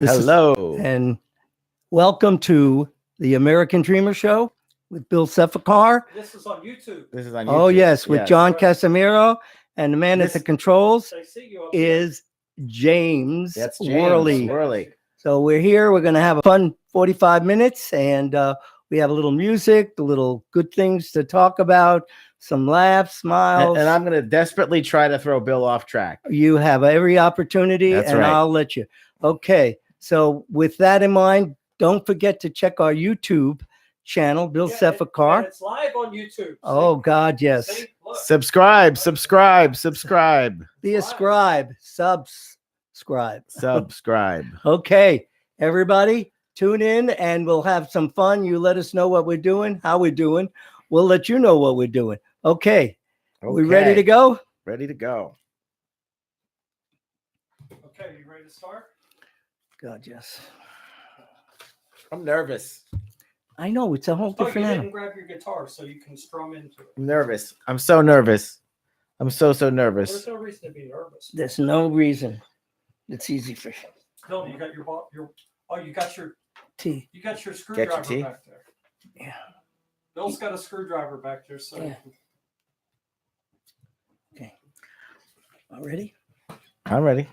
Hello. And welcome to the American Dreamer Show with Bill Sefakar. This is on YouTube. This is on YouTube. Oh, yes, with John Right. Casimiro. And the man at the controls I see you up is James That's James Worley. Worley. So we're here. We're going to have a fun 45 minutes. And we have a little music, a little good things to talk about, some laughs, smiles. And I'm going to desperately try to throw Bill off track. You have every opportunity, That's and right. I'll let you. Okay. So with that in mind, don't forget to check our YouTube channel, Bill Sefakar. It's live on YouTube. Oh, God, yes. See? Look. Subscribe. Be a scribe. Subscribe. Subscribe. Okay, everybody, tune in and we'll have some fun. You let us know what we're doing, how we're doing. We'll let you know what we're doing. Okay. We ready to go? Ready to go. Okay, you ready to start? God, yes. I'm nervous. I know, it's a whole Oh, you different didn't animal. grab your guitar so you can strum into it. I'm nervous. I'm so nervous. I'm so There's nervous. no reason to be nervous. There's no reason. It's easy for No, you got you got your tea. screwdriver tea? back there. Yeah. Bill's got a screwdriver back there, so Yeah. All ready? I'm ready.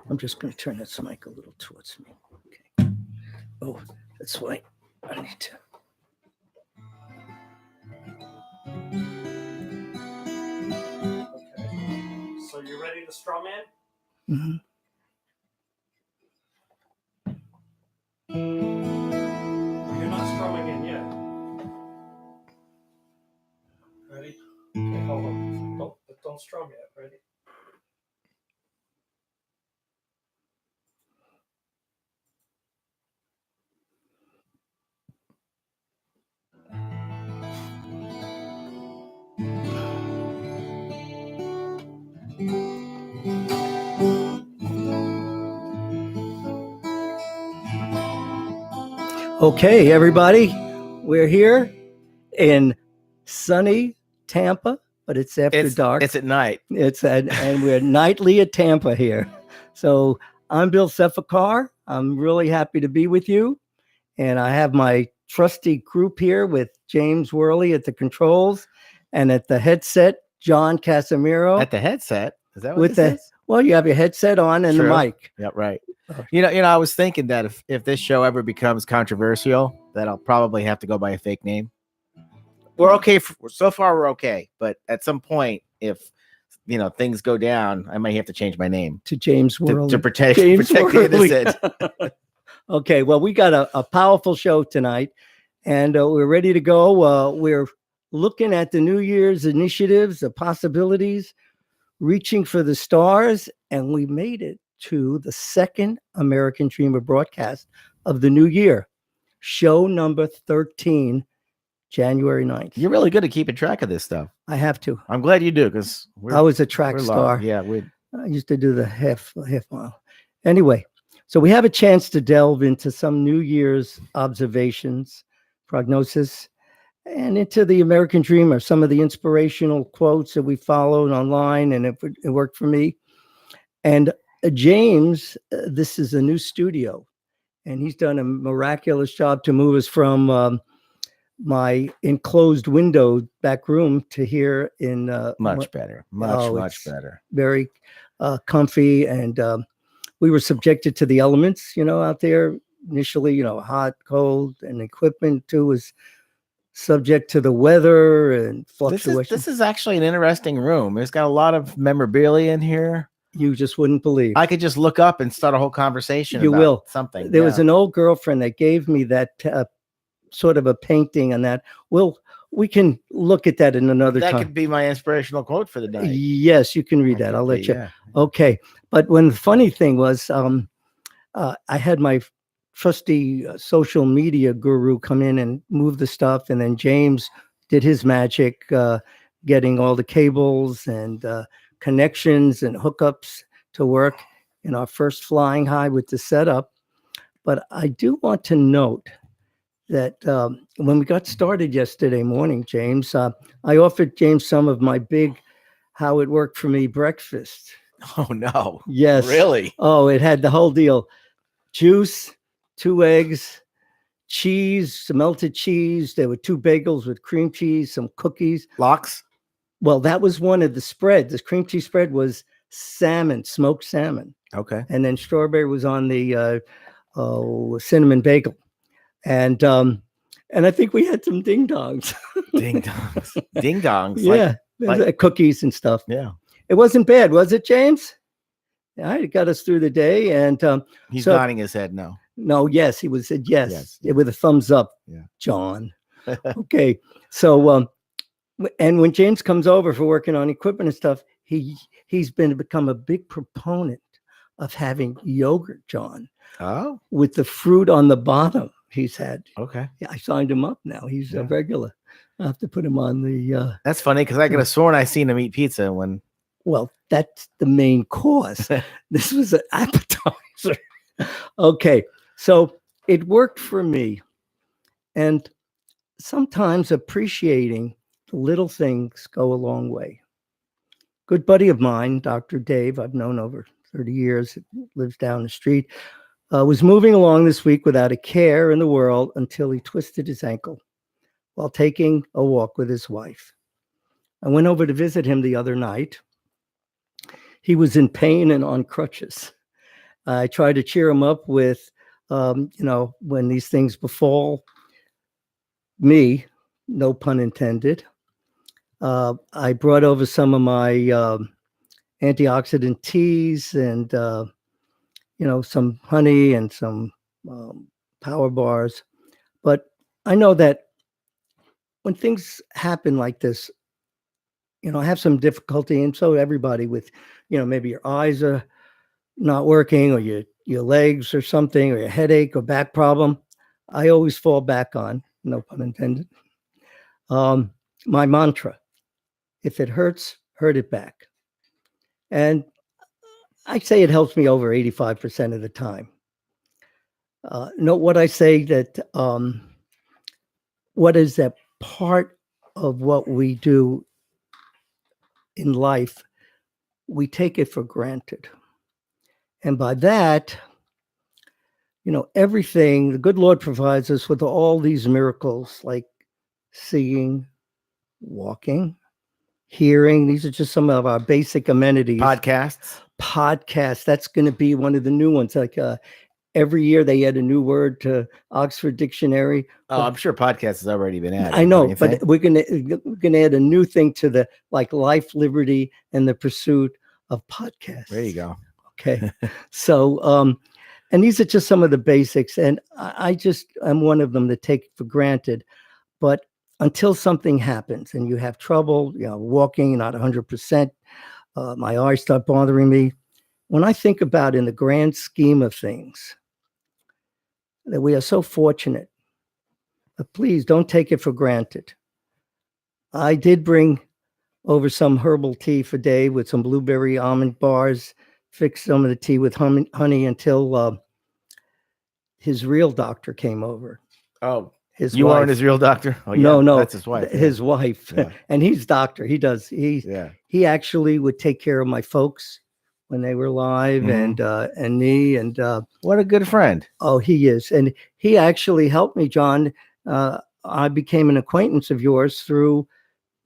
I'm just going to turn this mic a little towards me. Okay. Oh, that's why I need to. okay. So you ready to strum in? Mhm. You're not strumming in yet. Ready? Okay, hold on. Don't strum yet. Ready? Okay, everybody, we're here in sunny Tampa, but it's after dark. It's at night. And we're nightly at Tampa here. So I'm Bill Sefakar. I'm really happy to be with you. And I have my trusty group here with James Worley at the controls and at the headset, John Casimiro. At the headset. Is that what With this the- is? Well, you have your headset on and True. the mic. Yeah, right. Oh. You know, I was thinking that if this show ever becomes controversial, that I'll probably have to go by a fake name. We're okay. So far, we're okay. But at some point, if things go down, I might have to change my name To James Worley. to protect James the Worley. innocent. Okay, well, we got a powerful show tonight, and we're ready to go. We're looking at the New Year's initiatives, the possibilities, reaching for the stars, and we made it to the second American Dreamer broadcast of the new year, show number 13, January 9th. You're really good at keeping track of this stuff. I have to. I'm glad you do, because I was a track star. Yeah, we. I used to do the half mile. Anyway, so we have a chance to delve into some New Year's observations, prognosis, and into the American Dreamer, some of the inspirational quotes that we followed online, and it worked for me. And James, this is a new studio, and he's done a miraculous job to move us from my enclosed window back room to here in Much better. Much better. very comfy, and we were subjected to the elements out there initially, hot, cold, and equipment too was subject to the weather and fluctuation. This is actually an interesting room. It's got a lot of memorabilia in here. You just wouldn't believe. I could just look up and start a whole conversation You about will. something. There was an old girlfriend that gave me that sort of a painting on that. We can look at that in another that time. could be my inspirational quote for the night. Yes, you can read that. I'll let you. Yeah. Okay. But when the funny thing was, I had my trusty social media guru come in and move the stuff. And then James did his magic, getting all the cables and connections and hookups to work in our first flying high with the setup. But I do want to note that when we got started yesterday morning, James, I offered James some of my big How It Worked for Me breakfast. Oh, no. Yes. Really? Oh, it had the whole deal. juice, 2 eggs, cheese, some melted cheese. There were 2 bagels with cream cheese, some cookies. Lox. Well, that was one of the spreads. The cream cheese spread was salmon, smoked salmon. Okay. And then strawberry was on the cinnamon bagel. And I think we had some ding dongs. Ding dongs. Ding dongs. Yeah. like- Cookies and stuff. Yeah. It wasn't bad, was it, James? Yeah, it got us through the day. And He's So- nodding his head no. no, yes, he was said yes, Yes. with a thumbs up, Yeah. John. Okay. So and when James comes over for working on equipment and stuff, he's become a big proponent of having yogurt, John, Oh, with the fruit on the bottom. He's had. okay. Yeah, I signed him up now. He's a Yeah. regular. I have to put him on the. That's funny because I could have sworn I seen him eat pizza when. Well, that's the main course. This was an appetizer. Okay, so it worked for me, and sometimes appreciating the little things go a long way. Good buddy of mine, Dr. Dave, I've known over 30 years, lives down the street, was moving along this week without a care in the world until he twisted his ankle while taking a walk with his wife. I went over to visit him the other night. He was in pain and on crutches. I tried to cheer him up with, when these things befall me, no pun intended. I brought over some of my antioxidant teas and, some honey and some power bars. But I know that when things happen like this, I have some difficulty, and so everybody with, maybe your eyes are not working, or your legs or something, or your headache or back problem. I always fall back on, no pun intended, my mantra: if it hurts, hurt it back. And I say it helps me over 85% of the time. Note what I say, that what is that part of what we do in life, we take it for granted. And by that, everything, the good Lord provides us with all these miracles, like seeing, walking, hearing. These are just some of our basic amenities. Podcasts. That's going to be one of the new ones. Like every year they add a new word to Oxford Dictionary. Oh, I'm sure podcast has already been added. I know, don't you but think? we're gonna add a new thing to the, like, life, liberty, and the pursuit of podcasts. There you go. Okay. So, and these are just some of the basics, and I'm one of them that take it for granted. But until something happens and you have trouble, walking, not 100%, my eyes start bothering me. When I think about, in the grand scheme of things, that we are so fortunate, but please don't take it for granted. I did bring over some herbal tea for Dave with some blueberry almond bars, fixed some of the tea with honey until his real doctor came over. Oh, His you wife. aren't his real doctor? Oh, yeah. No, That's his wife. His wife. Yeah. And he's doctor. Yeah. He actually would take care of my folks when they were alive, Mhm. and me, and What a good friend. oh, he is. And he actually helped me, John. I became an acquaintance of yours through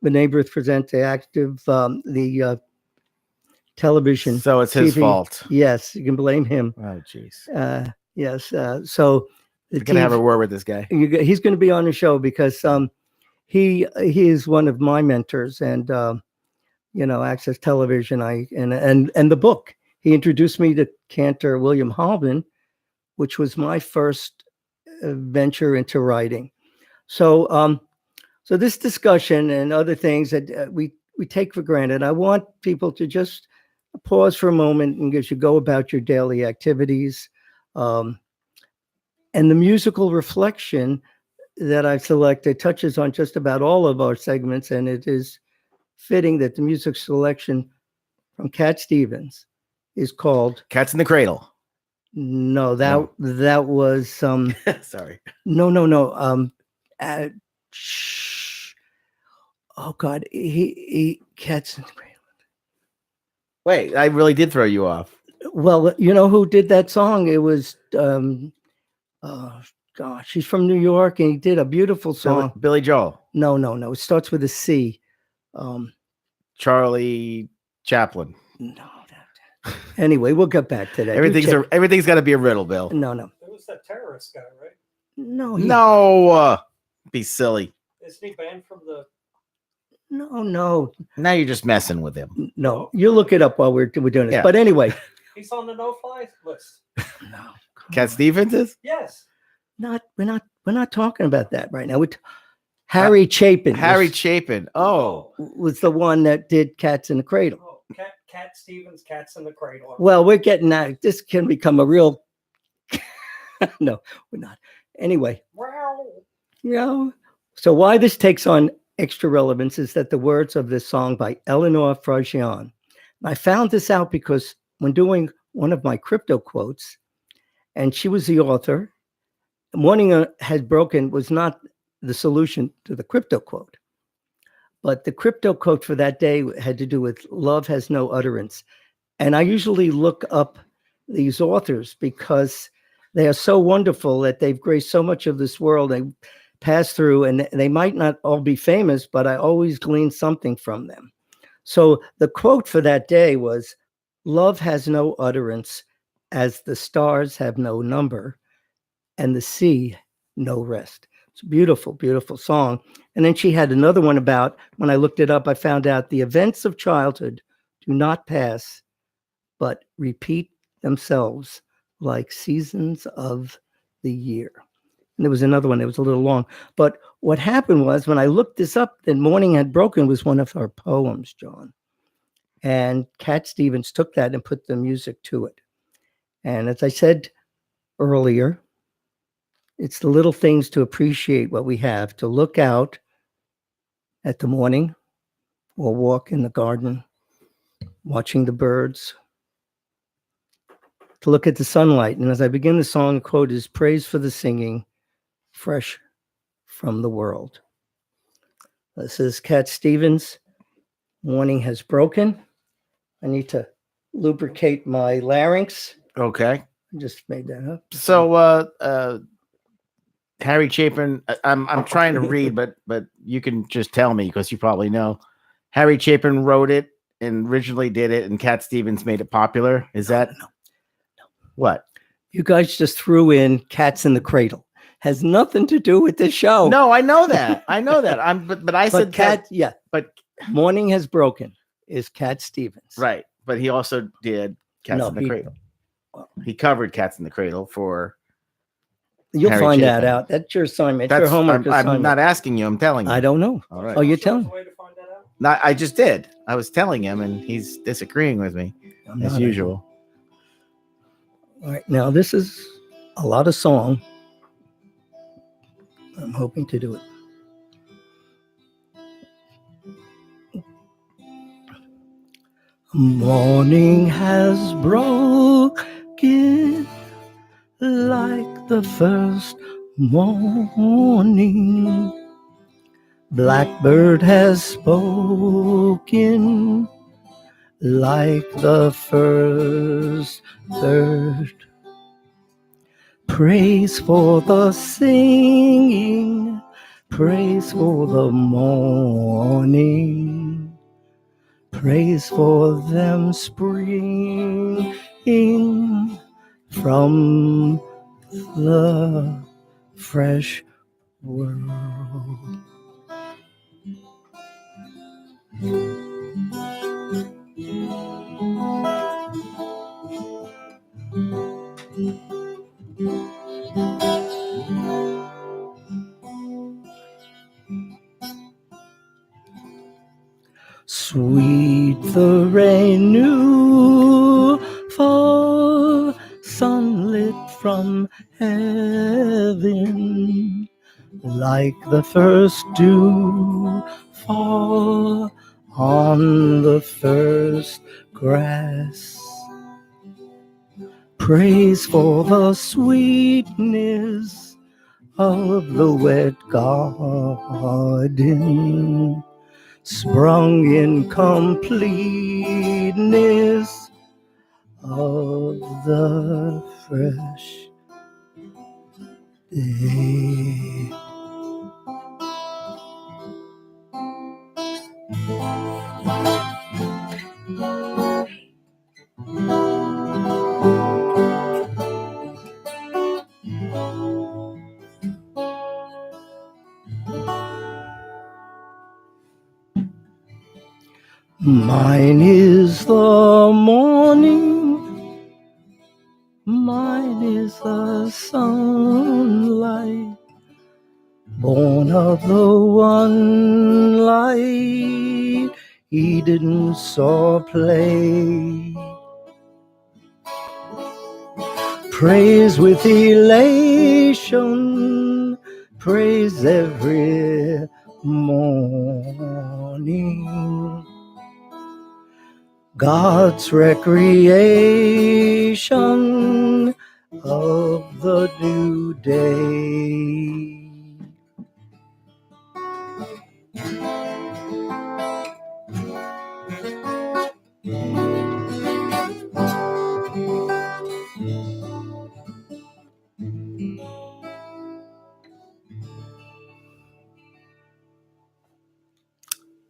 the Neighborhood Presents Active, the television. So it's his TV. fault. Yes, you can blame him. Oh, jeez. Yes. So the We're gonna have TV a word with this guy. he's going to be on the show because he is one of my mentors, and Access Television. And the book, he introduced me to Cantor William Halvin, which was my first venture into writing. So so this discussion and other things that we take for granted, I want people to just pause for a moment and as you go about your daily activities. And the musical reflection that I've selected touches on just about all of our segments, and it is fitting that the music selection from Cat Stevens is called Cats in the Cradle. No, that was Sorry. no. Shh. Oh God, he Cats in the Cradle. Wait, I really did throw you off. Well, you know who did that song? It was gosh, he's from New York, and he did a beautiful song. Billy Joel, No, it starts with a C. Charlie Chaplin. No. Anyway, we'll get back to that. Everything's got to be a riddle, Bill. No. It was that terrorist guy, right? No. Be silly. Isn't he banned from the? No. Now you're just messing with him. No. You look it up while we're doing this. Yeah. But anyway, He's on the no-fly list. no. Cat Stevens is? Yes. We're not talking about that right now. Harry Chapin. Harry Chapin. Oh, was the one that did Cats in the Cradle. Oh, Cat Stevens, Cats in the Cradle. Well, we're getting that. This can become a real. No, we're not. Anyway, so why this takes on extra relevance is that the words of this song by Eleanor Fragian. I found this out because when doing one of my crypto quotes, and she was the author, Morning Has Broken was not the solution to the crypto quote. But the crypto quote for that day had to do with love has no utterance. And I usually look up these authors because they are so wonderful that they've graced so much of this world. They pass through, and they might not all be famous, but I always glean something from them. So the quote for that day was, love has no utterance as the stars have no number and the sea no rest. It's a beautiful, beautiful song. And then she had another one about, when I looked it up, I found out the events of childhood do not pass, but repeat themselves like seasons of the year. And there was another one that was a little long. But what happened was when I looked this up, then Morning Had Broken was one of her poems, John. And Cat Stevens took that and put the music to it. And as I said earlier, it's the little things to appreciate what we have, to look out at the morning or walk in the garden, watching the birds, to look at the sunlight. And as I begin the song, the quote is, praise for the singing, fresh from the world. This is Cat Stevens, Morning Has Broken. I need to lubricate my larynx. okay. I just made that up. So, Harry Chapin. I'm trying to read, but you can just tell me because you probably know. Harry Chapin wrote it and originally did it, and Cat Stevens made it popular. Is that No. what? You guys just threw in Cats in the Cradle. Has nothing to do with this show. No, I know that. I know that. But I said Cat, that, yeah. but Morning Has Broken is Cat Stevens. right. But he also did Cats in the Cradle. He covered Cats in the Cradle for. You'll Harry find Chapin. that out. That's your assignment. Your homework I'm assignment. not asking you. I'm telling you. I don't know. All right. Oh, you're Show us telling a way to find that out. Not, I just did. I was telling him, and he's disagreeing with me I'm as not. usual. All right. Now, this is a lot of song. I'm hoping to do it. Morning has broken like the first morning. Blackbird has spoken like the first bird. Praise for the singing, praise for the morning, praise for them springing from the fresh world. Sweet the rain new fall, sunlit from heaven, like the first dew fall on the first grass. Praise for the sweetness of the wet garden, sprung in completeness of the fresh day. Mine is the morning, mine is the sunlight, born of the one light he didn't saw play. Praise with elation, praise every morning. God's recreation of the new day.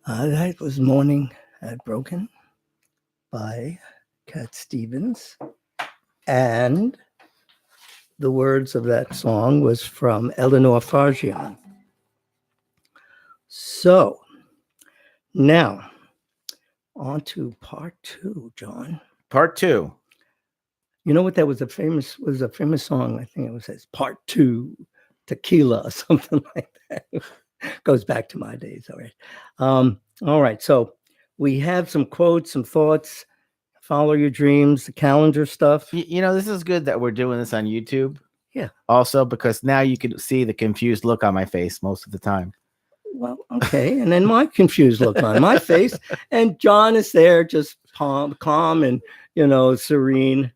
That was Morning at Broken by Cat Stevens. And the words of that song was from Eleanor Fargion. So now on to part two, John. Part two. You know what that was a famous song. I think it was part two, tequila or something like that. Goes back to my days. All right. So we have some quotes, some thoughts. Follow your dreams, the calendar stuff. You know, this is good that we're doing this on YouTube. Yeah. Also, because now you can see the confused look on my face most of the time. Well, okay. And then my confused look on my face. And John is there just calm and, serene.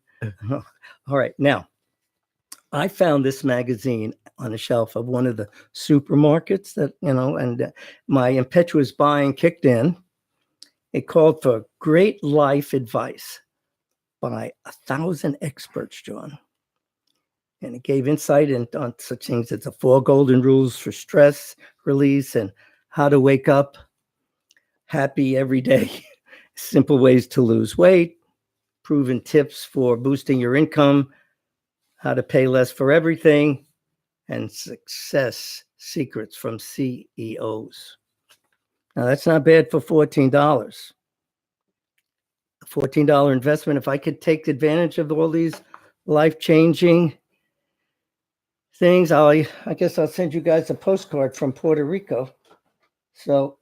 All right. Now, I found this magazine on a shelf of one of the supermarkets that, and my impetuous buying kicked in. It called for Great Life Advice by 1,000 experts, John. And it gave insight on such things as the 4 golden rules for stress release and how to wake up happy every day, simple ways to lose weight, proven tips for boosting your income, how to pay less for everything, and success secrets from CEOs. Now, that's not bad for $14. A $14 investment. If I could take advantage of all these life-changing things, I guess I'll send you guys a postcard from Puerto Rico. So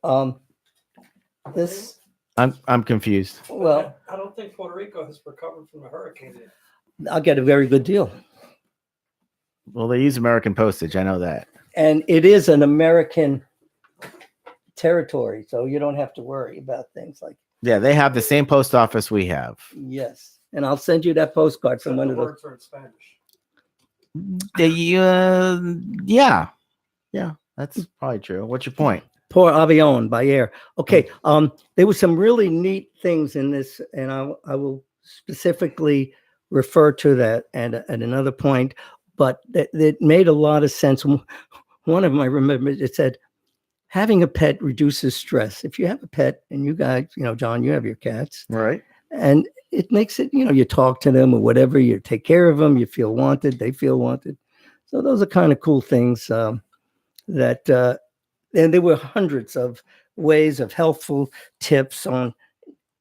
this... I'm confused. Well, I don't think Puerto Rico has recovered from the hurricane yet. I'll get a very good deal. Well, they use American postage. I know that. And it is an American territory, so you don't have to worry about things like... Yeah, they have the same post office we have. Yes. And I'll send you that postcard from one The of the... words are in Spanish. Yeah, that's probably true. What's your point? Por avión, by air. Okay. There were some really neat things in this, and I will specifically refer to that at another point, but it made a lot of sense. One of them I remember, it said, having a pet reduces stress. If you have a pet, and you guys, John, you have your cats. Right. And it makes it, you talk to them or whatever, you take care of them, you feel wanted, they feel wanted. So those are kind of cool things that, and there were hundreds of ways of helpful tips on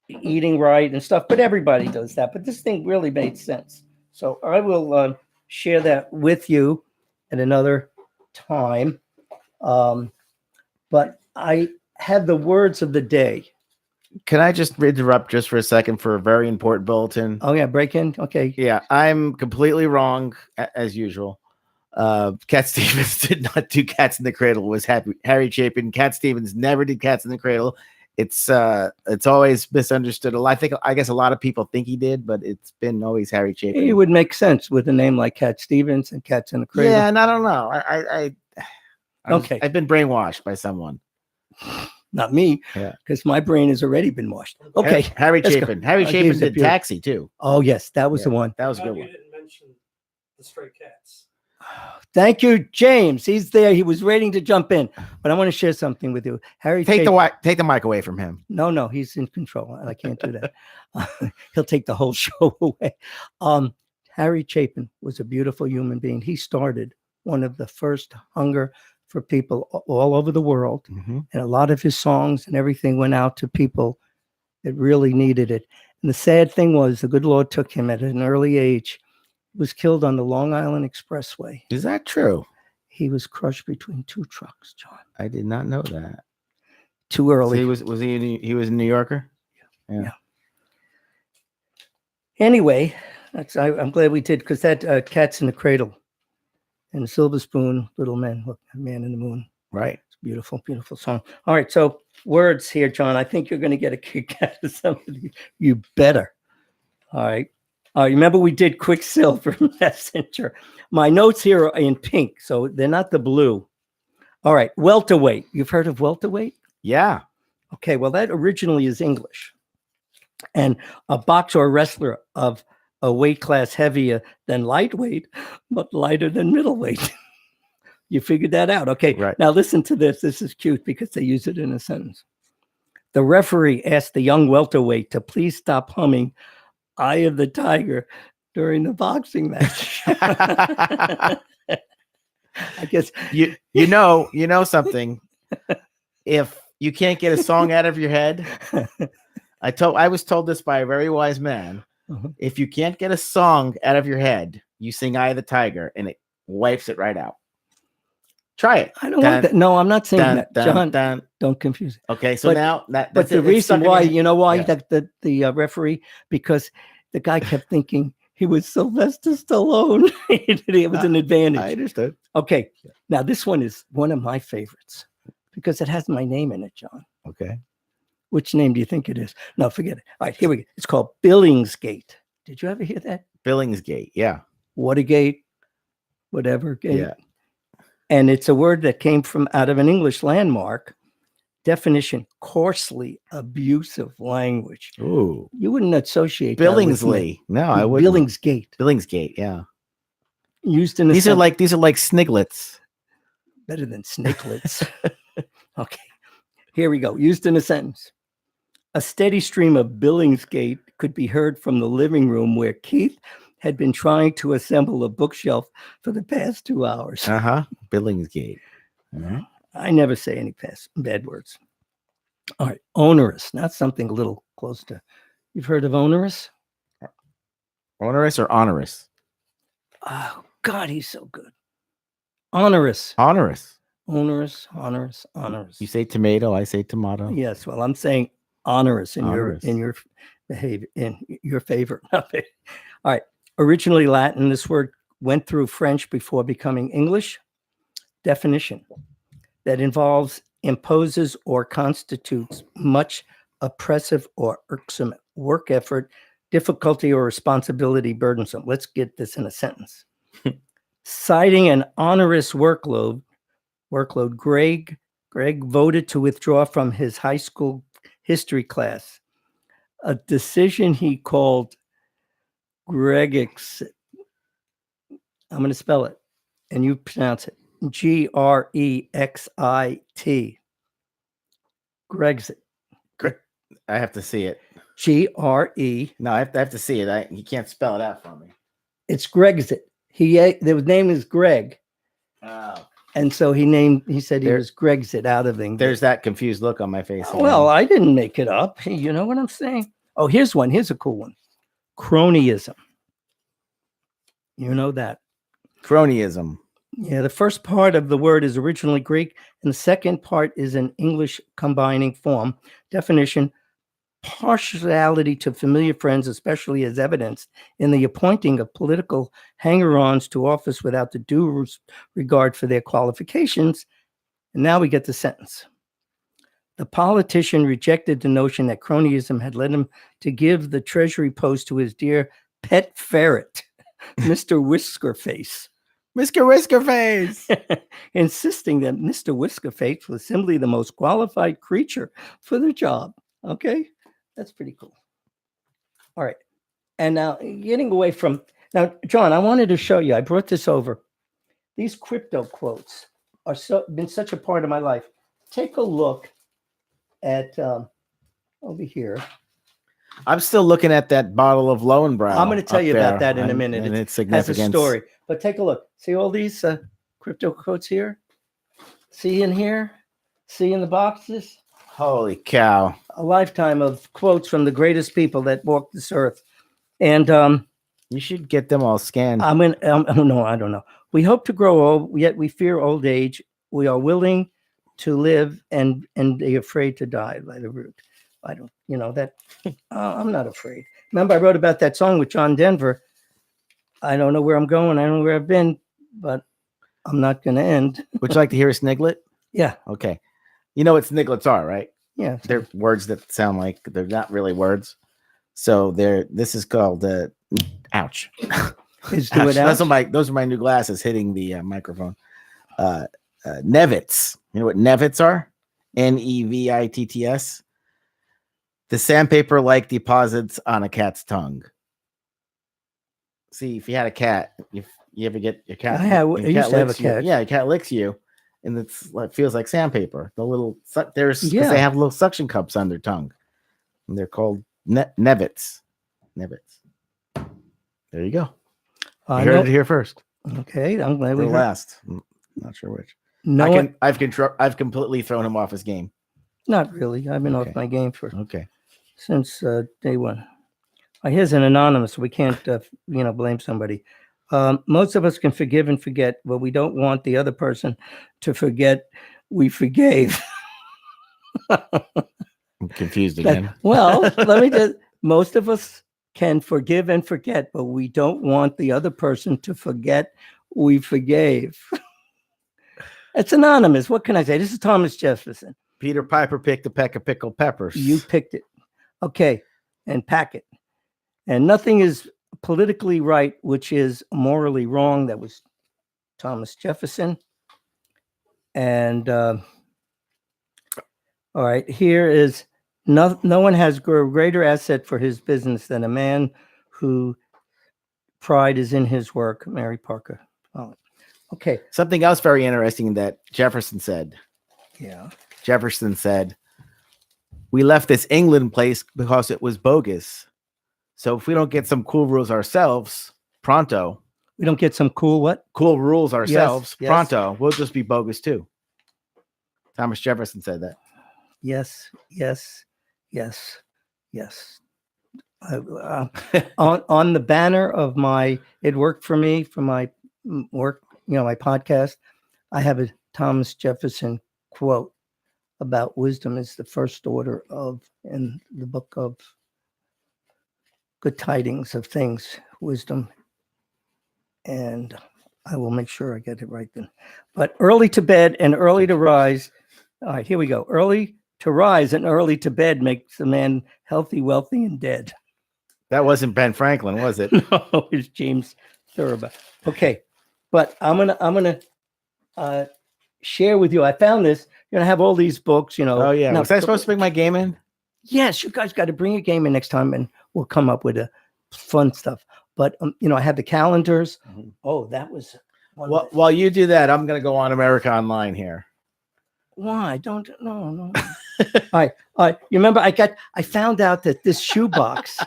eating right and stuff, but everybody does that. But this thing really made sense. So I will share that with you at another time. But I had the words of the day. Can I just interrupt just for a second for a very important bulletin? Oh, yeah, break in. Okay. Yeah, I'm completely wrong as usual. Cat Stevens did not do Cats in the Cradle. It was Harry Chapin. Cat Stevens never did Cats in the Cradle. It's always misunderstood. I guess a lot of people think he did, but it's been always Harry Chapin. It would make sense with a name like Cat Stevens and Cats in the Cradle. Yeah, and I don't know. Okay. I've been brainwashed by someone. not me, Yeah. because my brain has already been washed. Okay. Harry let's go. Chapin. Harry He Chapin was a did beautiful- Taxi too. Oh, yes, that was Yeah. the one. That was a Glad good you one. didn't mention the Stray Cats. Thank you, James. He's there. He was waiting to jump in, but I want to share something with you. Harry Take Chapin. take the mic away from him. No, he's in control, and I can't do that. He'll take the whole show away. Harry Chapin was a beautiful human being. He started one of the first hunger for people all over the world, and a lot of his songs and everything went out to people that really needed it. And the sad thing was, the good Lord took him at an early age. He was killed on the Long Island Expressway. Is that true? He was crushed between two trucks, John. I did not know that. Too So early. he was he was a New Yorker? Yeah. Anyway, I'm glad we did, because that Cat's in the Cradle and Silver Spoon, Little Men, look, Man in the Moon. Right. It's a beautiful, beautiful song. All right, so words here, John. I think you're going to get a kick out of some of these. You better. All right. Remember we did Quicksilver Messenger. My notes here are in pink, so they're not the blue. All right, welterweight. You've heard of welterweight? Yeah. Okay, well, that originally is English. And a boxer or wrestler of a weight class heavier than lightweight, but lighter than middleweight. You figured that out. Okay, Right. Now listen to this. This is cute because they use it in a sentence. The referee asked the young welterweight to please stop humming Eye of the Tiger during the boxing match. I guess You know something. If you can't get a song out of your head, I was told this by a very wise man. Mhm. If you can't get a song out of your head, you sing Eye of the Tiger and it wipes it right out. Try it. I don't want that. No, I'm not saying Dun, that. dun, John, dun. don't confuse it. Okay, so But- now that But that's it. the It's reason stuck in why, your- you know why, Yeah. that the referee, because the guy kept thinking he was Sylvester Stallone. It was an advantage. I understood. Okay, now this one is one of my favorites because it has my name in it, John. Okay. Which name do you think it is? No, forget it. All right, here we go. It's called Billingsgate. Did you ever hear that? Billingsgate. Yeah. Watergate, whatever gate. Yeah. And it's a word that came from out of an English landmark. Definition: coarsely abusive language. Ooh. You wouldn't associate that with me. Billingsley. No, I wouldn't. Billingsgate, Billingsgate. Yeah. used in a These are sentence- like sniglets. better than snakelets. Okay, here we go. Used in a sentence. A steady stream of Billingsgate could be heard from the living room where Keith had been trying to assemble a bookshelf for the past 2 hours. Billingsgate. All right. I never say any bad words. All right, onerous. Not something a little close to. You've heard of onerous? Onerous or onerous? Oh God, he's so good. Onerous, Onerous. onerous, onerous, onerous. You say tomato, I say tomato. Yes, well, I'm saying onerous in Onerous. your behavior, in your favor. All right. Originally Latin, this word went through French before becoming English. Definition: that involves, imposes, or constitutes much oppressive or irksome work effort, difficulty, or responsibility burdensome. Let's get this in a sentence. Citing an onerous workload, Greg voted to withdraw from his high school history class, a decision he called Gregexit. I'm going to spell it, and you pronounce it Grexit. Grexit. I have to see it. Gre. No, I have to see it. You can't spell it out for me. It's Grexit. The name is Greg, Oh. and so he said he There- was Grexit out of English. There's that confused look on my face. Well, I didn't make it up. Hey, you know what I'm saying? Oh, here's one. Here's a cool one. Cronyism. You know that. cronyism. Yeah, the first part of the word is originally Greek, and the second part is an English combining form. Definition: partiality to familiar friends, especially as evidenced in the appointing of political hanger-ons to office without the due regard for their qualifications. And now we get the sentence. The politician rejected the notion that cronyism had led him to give the treasury post to his dear pet ferret, Mr. Whiskerface. Mr. Whiskerface. insisting that Mr. Whiskerface was simply the most qualified creature for the job. Okay, that's pretty cool. All right, and now getting away from now, John, I wanted to show you. I brought this over. These crypto quotes are been such a part of my life. Take a look at over here. I'm still looking at that bottle of Lowenbrow. I'm going to tell up you about there, that in a minute. And It its has a significance. story. But take a look. See all these crypto quotes here? See in here? See in the boxes? Holy cow. A lifetime of quotes from the greatest people that walked this earth. And You should get them all scanned. oh, no, I don't know. We hope to grow old, yet we fear old age. We are willing to live and be afraid to die by the root. I don't, that I'm not afraid. Remember, I wrote about that song with John Denver. I don't know where I'm going. I don't know where I've been, but I'm not going to end. Would you like to hear a sniglet? Yeah. Okay. You know what sniglets are, right? Yeah. They're words that sound like they're not really words. So this is called ouch. Is Ouch. do it out. Those are my new glasses hitting the microphone. Nevits. You know what nevits are? Nevitts. The sandpaper-like deposits on a cat's tongue. See, if you had a cat, you ever get your cat? I your used to have a licks you- cat. Yeah, a cat licks you, and it feels like sandpaper. The little because Yeah. they have little suction cups on their tongue, and they're called nevits. Nevits. There you go. You I heard know- it here first. Okay, I'm glad we Or heard. last. Not sure which. No, I've completely thrown him off his game. not really. I've been Okay. off my game Okay. since day one. Here's an anonymous. We can't, blame somebody. Most of us can forgive and forget, but we don't want the other person to forget we forgave. I'm confused again. Well, let me just. Most of us can forgive and forget, but we don't want the other person to forget we forgave. It's anonymous. What can I say? This is Thomas Jefferson. Peter Piper picked a peck of pickled peppers. You picked it. Okay. And pack it. And nothing is politically right, which is morally wrong. That was Thomas Jefferson. And all right, here is no one has a greater asset for his business than a man who pride is in his work. Mary Parker. Oh, okay. Something else very interesting that Jefferson said. Yeah. Jefferson said, "We left this England place because it was bogus. So if we don't get some cool rules ourselves, pronto, We don't get some cool what? cool rules ourselves, yes. pronto, we'll just be bogus too." Thomas Jefferson said that. Yes. On the banner of it worked for me for my work, my podcast. I have a Thomas Jefferson quote about wisdom is the first order in the book of Good Tidings of Things, wisdom. And I will make sure I get it right then. But early to bed and early to rise. All right, here we go. Early to rise and early to bed makes a man healthy, wealthy, and dead. That wasn't Ben Franklin, was it? No, it's James Thurber. Okay, but I'm gonna share with you. I found this. You're gonna have all these books, Oh yeah. Now, Was I supposed to bring my game in? Yes, you guys got to bring your game in next time, and we'll come up with a fun stuff. But I have the calendars. Mhm. Oh, that was one. Well, while you do that, I'm gonna go on America Online here. Why? Don't no. All right. You remember I found out that this shoebox.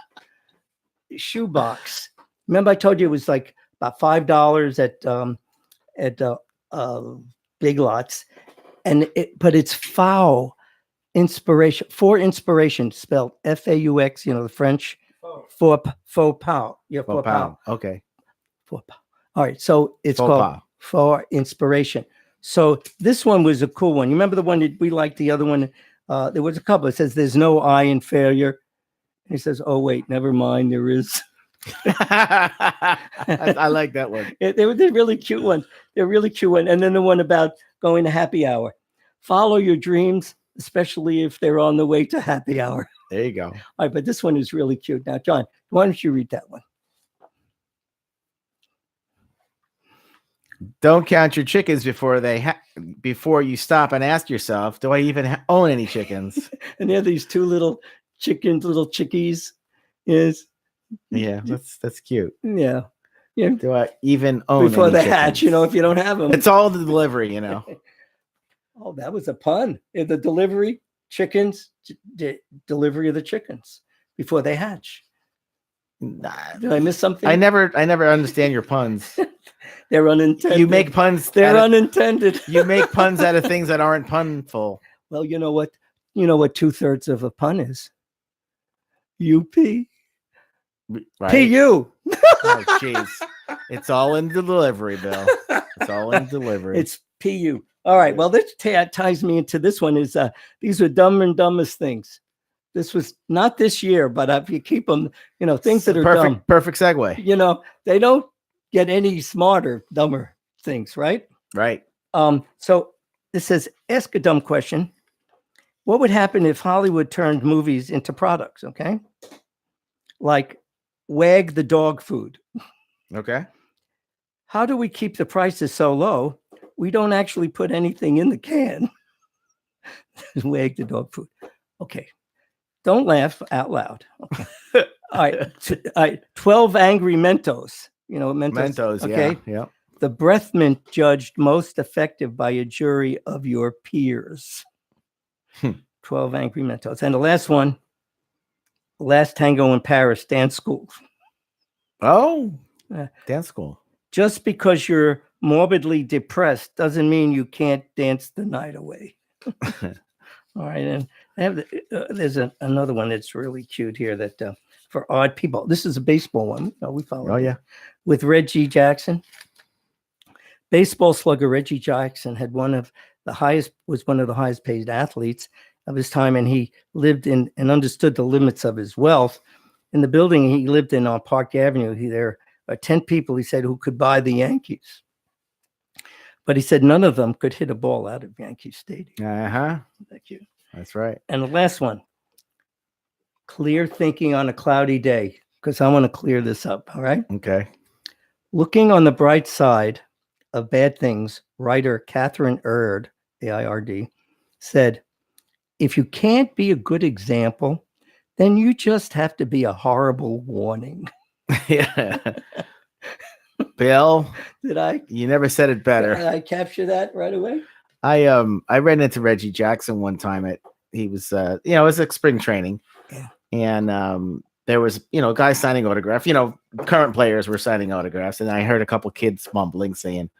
Remember I told you it was like about $5 at Big Lots, but it's FAU inspiration for inspiration spelled FAUX. The French Oh, for faux pas. Yeah, Oh, for pow. Okay. Faux pas. All right. So it's Faux called pas. for inspiration. So this one was a cool one. You remember the one that we liked? The other one, there was a couple. It says, "There's no I in failure." And he says, "Oh wait, never mind. There is." I like that one. They're really cute ones. They're really cute one. And then the one about going to happy hour. Follow your dreams, especially if they're on the way to happy hour. There you go. All right, but this one is really cute. Now, John, why don't you read that one? Don't count your chickens before before you stop and ask yourself, do I even own any chickens? And there are these two little chickens, little chickies. Yes. Yeah, that's cute. Yeah. Yeah. Do I even own Before any they hatch, you chickens? know, if you don't have them. It's all the delivery, you know. Oh, that was a pun. The delivery chickens, delivery of the chickens before they hatch. Nah, Did I miss something? I never understand your puns. They're unintended. You make puns. They're out of- unintended. you make puns out of things that aren't punful. Well, you know what? You know what 2/3 of a pun is? UP. Right? PU. Oh, jeez. It's all in the delivery, Bill. It's all in delivery. It's PU. All right. Well, this ties me into this one. Is these are dumb and dumbest things. This was not this year, but if you keep them, you know, things that are dumb. Perfect segue. You know, they don't get any smarter, dumber things, right? Right. So this says, ask a dumb question. What would happen if Hollywood turned movies into products? Okay. Like Wag the dog food. Okay. How do we keep the prices so low? We don't actually put anything in the can. Wag the dog food. Okay. Don't laugh out loud. Okay. All right. 12 angry Mentos. You know what Mentos? Mentos. Okay. Yeah. The breath mint judged most effective by a jury of your peers. 12 angry Mentos. And the last one, Last Tango in Paris, dance school. Oh, dance school. Just because you're morbidly depressed doesn't mean you can't dance the night away. All right. And I have there's another one that's really cute here that for odd people. This is a baseball one. Oh, we follow. Oh, yeah. With Reggie Jackson. Baseball slugger Reggie Jackson had one of the highest paid athletes of his time, and he lived in and understood the limits of his wealth. In the building he lived in on Park Avenue, there are 10 people, he said, who could buy the Yankees. But he said none of them could hit a ball out of Yankee Stadium. Uh-huh. Thank you. That's right. And the last one, clear thinking on a cloudy day, because I want to clear this up, all right? Okay. Looking on the bright side of bad things, writer Catherine Erd, A-I-R-D, said, if you can't be a good example, then you just have to be a horrible warning. Yeah. Bill, you never said it better. Did I capture that right away? I ran into Reggie Jackson one time he was it was like spring training. Yeah. And there was, guys signing autographs, current players were signing autographs, and I heard a couple kids mumbling saying,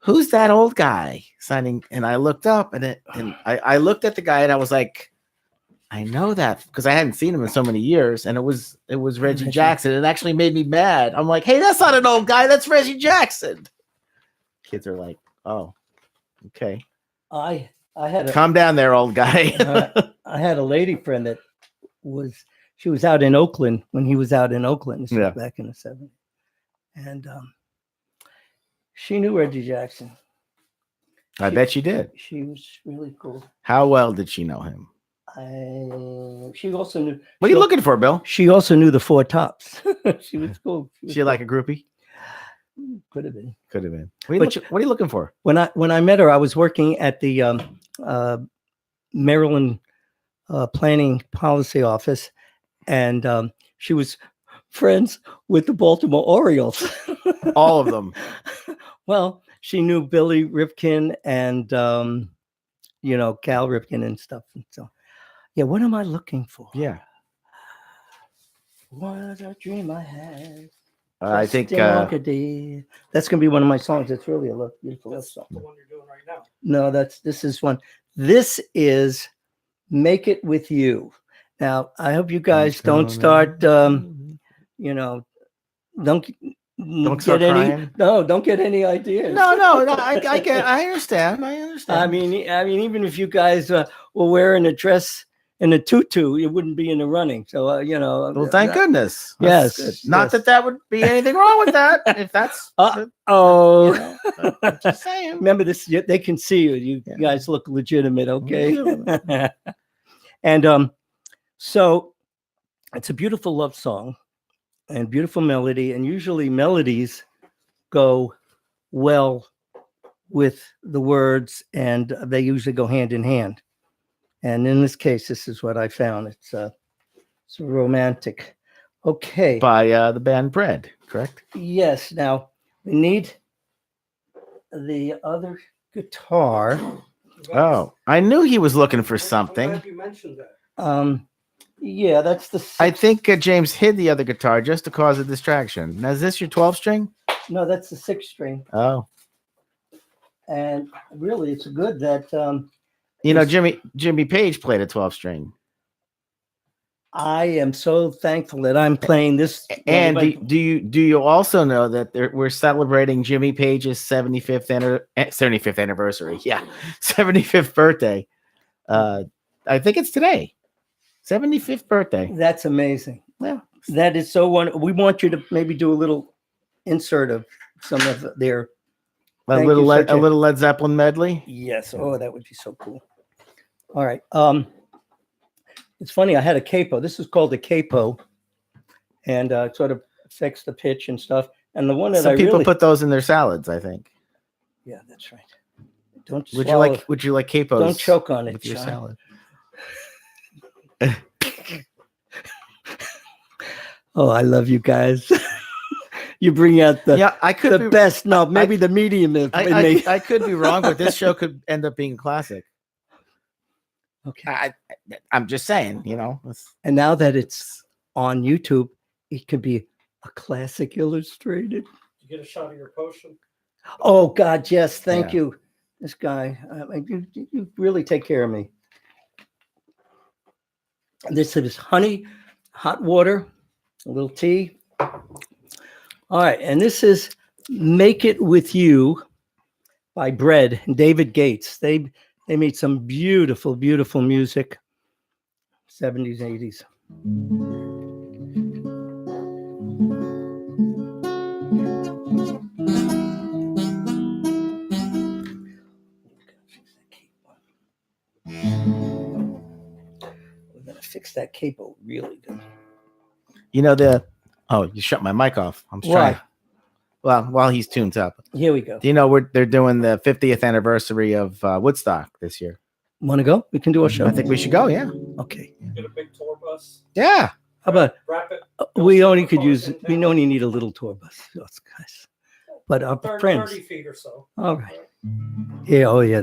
who's that old guy signing? And I looked up and I looked at the guy and I was like, I know that because I hadn't seen him in so many years, and it was Reggie Jackson. It actually made me mad. I'm like, hey, that's not an old guy, that's Reggie Jackson. Kids are like, oh, okay. I had calm down there, old guy. I had a lady friend that she was out in Oakland when he was out in Oakland. This was back in the 70s. And she knew Reggie Jackson. I bet she did. She was really cool. How well did she know him? She also knew. What are you looking for, Bill? She also knew the Four Tops. She was cool. She like a groupie? Could have been. Could have been. What are you looking for? When I met her, I was working at the Maryland Planning Policy Office, and she was friends with the Baltimore Orioles. All of them. Well, she knew Billy Ripken and Cal Ripken and stuff. And so, yeah, what am I looking for? Yeah. What a dream I had. I think that's gonna be one of my songs. It's really a beautiful love song. The one you're doing right now. No, this is one. This is "Make It With You." Now, I hope you guys don't start. Don't start get crying. don't get any ideas. No. I understand. I mean, even if you guys were wearing a dress and a tutu, you wouldn't be in the running. So, Well, thank goodness. Yes. Good. Not that would be anything wrong with that. If that's. Just saying. Remember this, they can see you. You guys look legitimate. Okay. And so it's a beautiful love song and beautiful melody. And usually melodies go well with the words, and they usually go hand in hand. And in this case, this is what I found. It's romantic. Okay. By the band Bread, correct? Yes. Now we need the other guitar. Oh, I knew he was looking for I'm something. glad you mentioned that. Yeah, that's the. I think James hid the other guitar just to cause a distraction. Now, is this your 12 string? No, that's the 6-string. Oh, And really, it's good that you know, It's- Jimmy Page played a 12 string. I am so thankful that I'm playing this. And do you also know that we're celebrating Jimmy Page's 75th anniversary? Yeah, 75th birthday. I think it's today. 75th birthday. That's amazing. Well, That is so wonderful. We want you to maybe do a little insert of some of their. a Thank little you, such a a- little Led Zeppelin medley. Yes. Oh, that would be so cool. All right. It's funny. I had a capo. This is called a capo, and it sort of affects the pitch and stuff. And the one that Some I people really, put those in their salads, I think. yeah, that's right. Don't Would swallow- you like capos? Don't choke on it, with your Sean. salad. Oh, I love you guys. You bring out the Yeah, I could the be best. No, maybe the medium in me. I could be wrong, but this show could end up being a classic. Okay. I'm just saying, you know. And now that it's on YouTube, it could be a classic illustrated. You get a shot of your potion. Oh God, yes, thank Yeah. you. This guy, you really take care of me. This is honey, hot water, a little tea. All right, and this is "Make It With You" by Bread and David Gates. They made some beautiful, beautiful music, 70s, 80s. We're gonna fix that capo really good. You know you shut my mic off. I'm Why? trying. Well, while he's tuned up. Here we go. Do you know they're doing the 50th anniversary of Woodstock this year? Want to go? We can do a show. I think we should go. Yeah. Okay. Get a big tour bus. Yeah. How about Wrap it. we only could use? We only need a little tour bus, us guys. But our 30, friends. 30 feet or so. All right. Yeah. Oh yeah.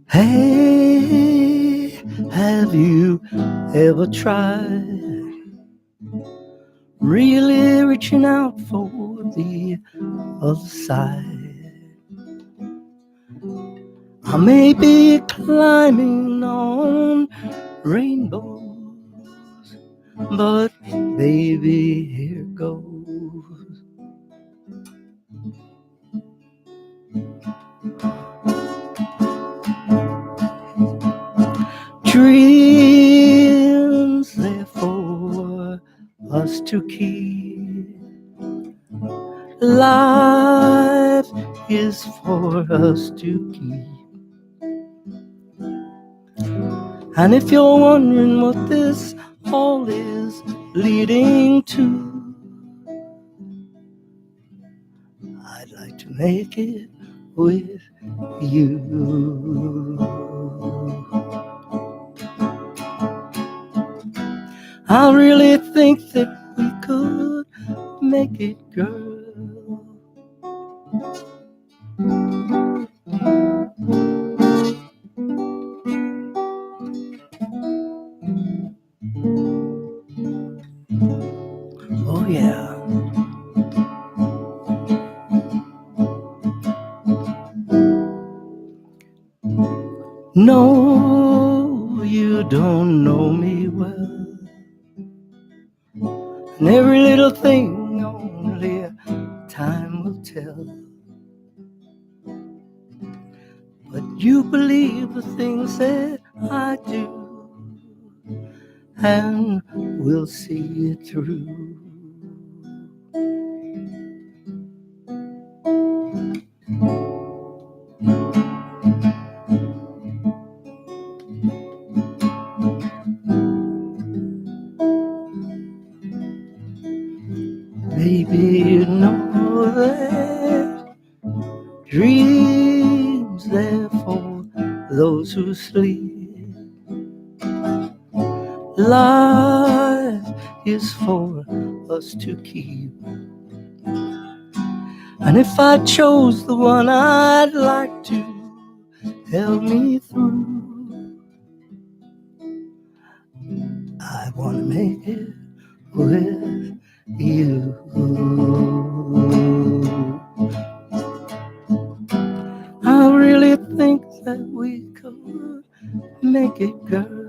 Hey, have you ever tried really reaching out for the other side? I may be climbing on rainbows, but baby, here goes. Dreams there for us to keep. Life is for us to keep. And if you're wondering what this all is leading to, I'd like to make it with you. I really think that we could make it, girl. Oh yeah. No, you don't know me well. And every little thing only time will tell. But you believe the things that I do, and we'll see it through. Baby, you know that dreams there for those who sleep. Life is for us to keep. And if I chose the one I'd like to help me through, I want to make it with you. I really think that we could make it, girl.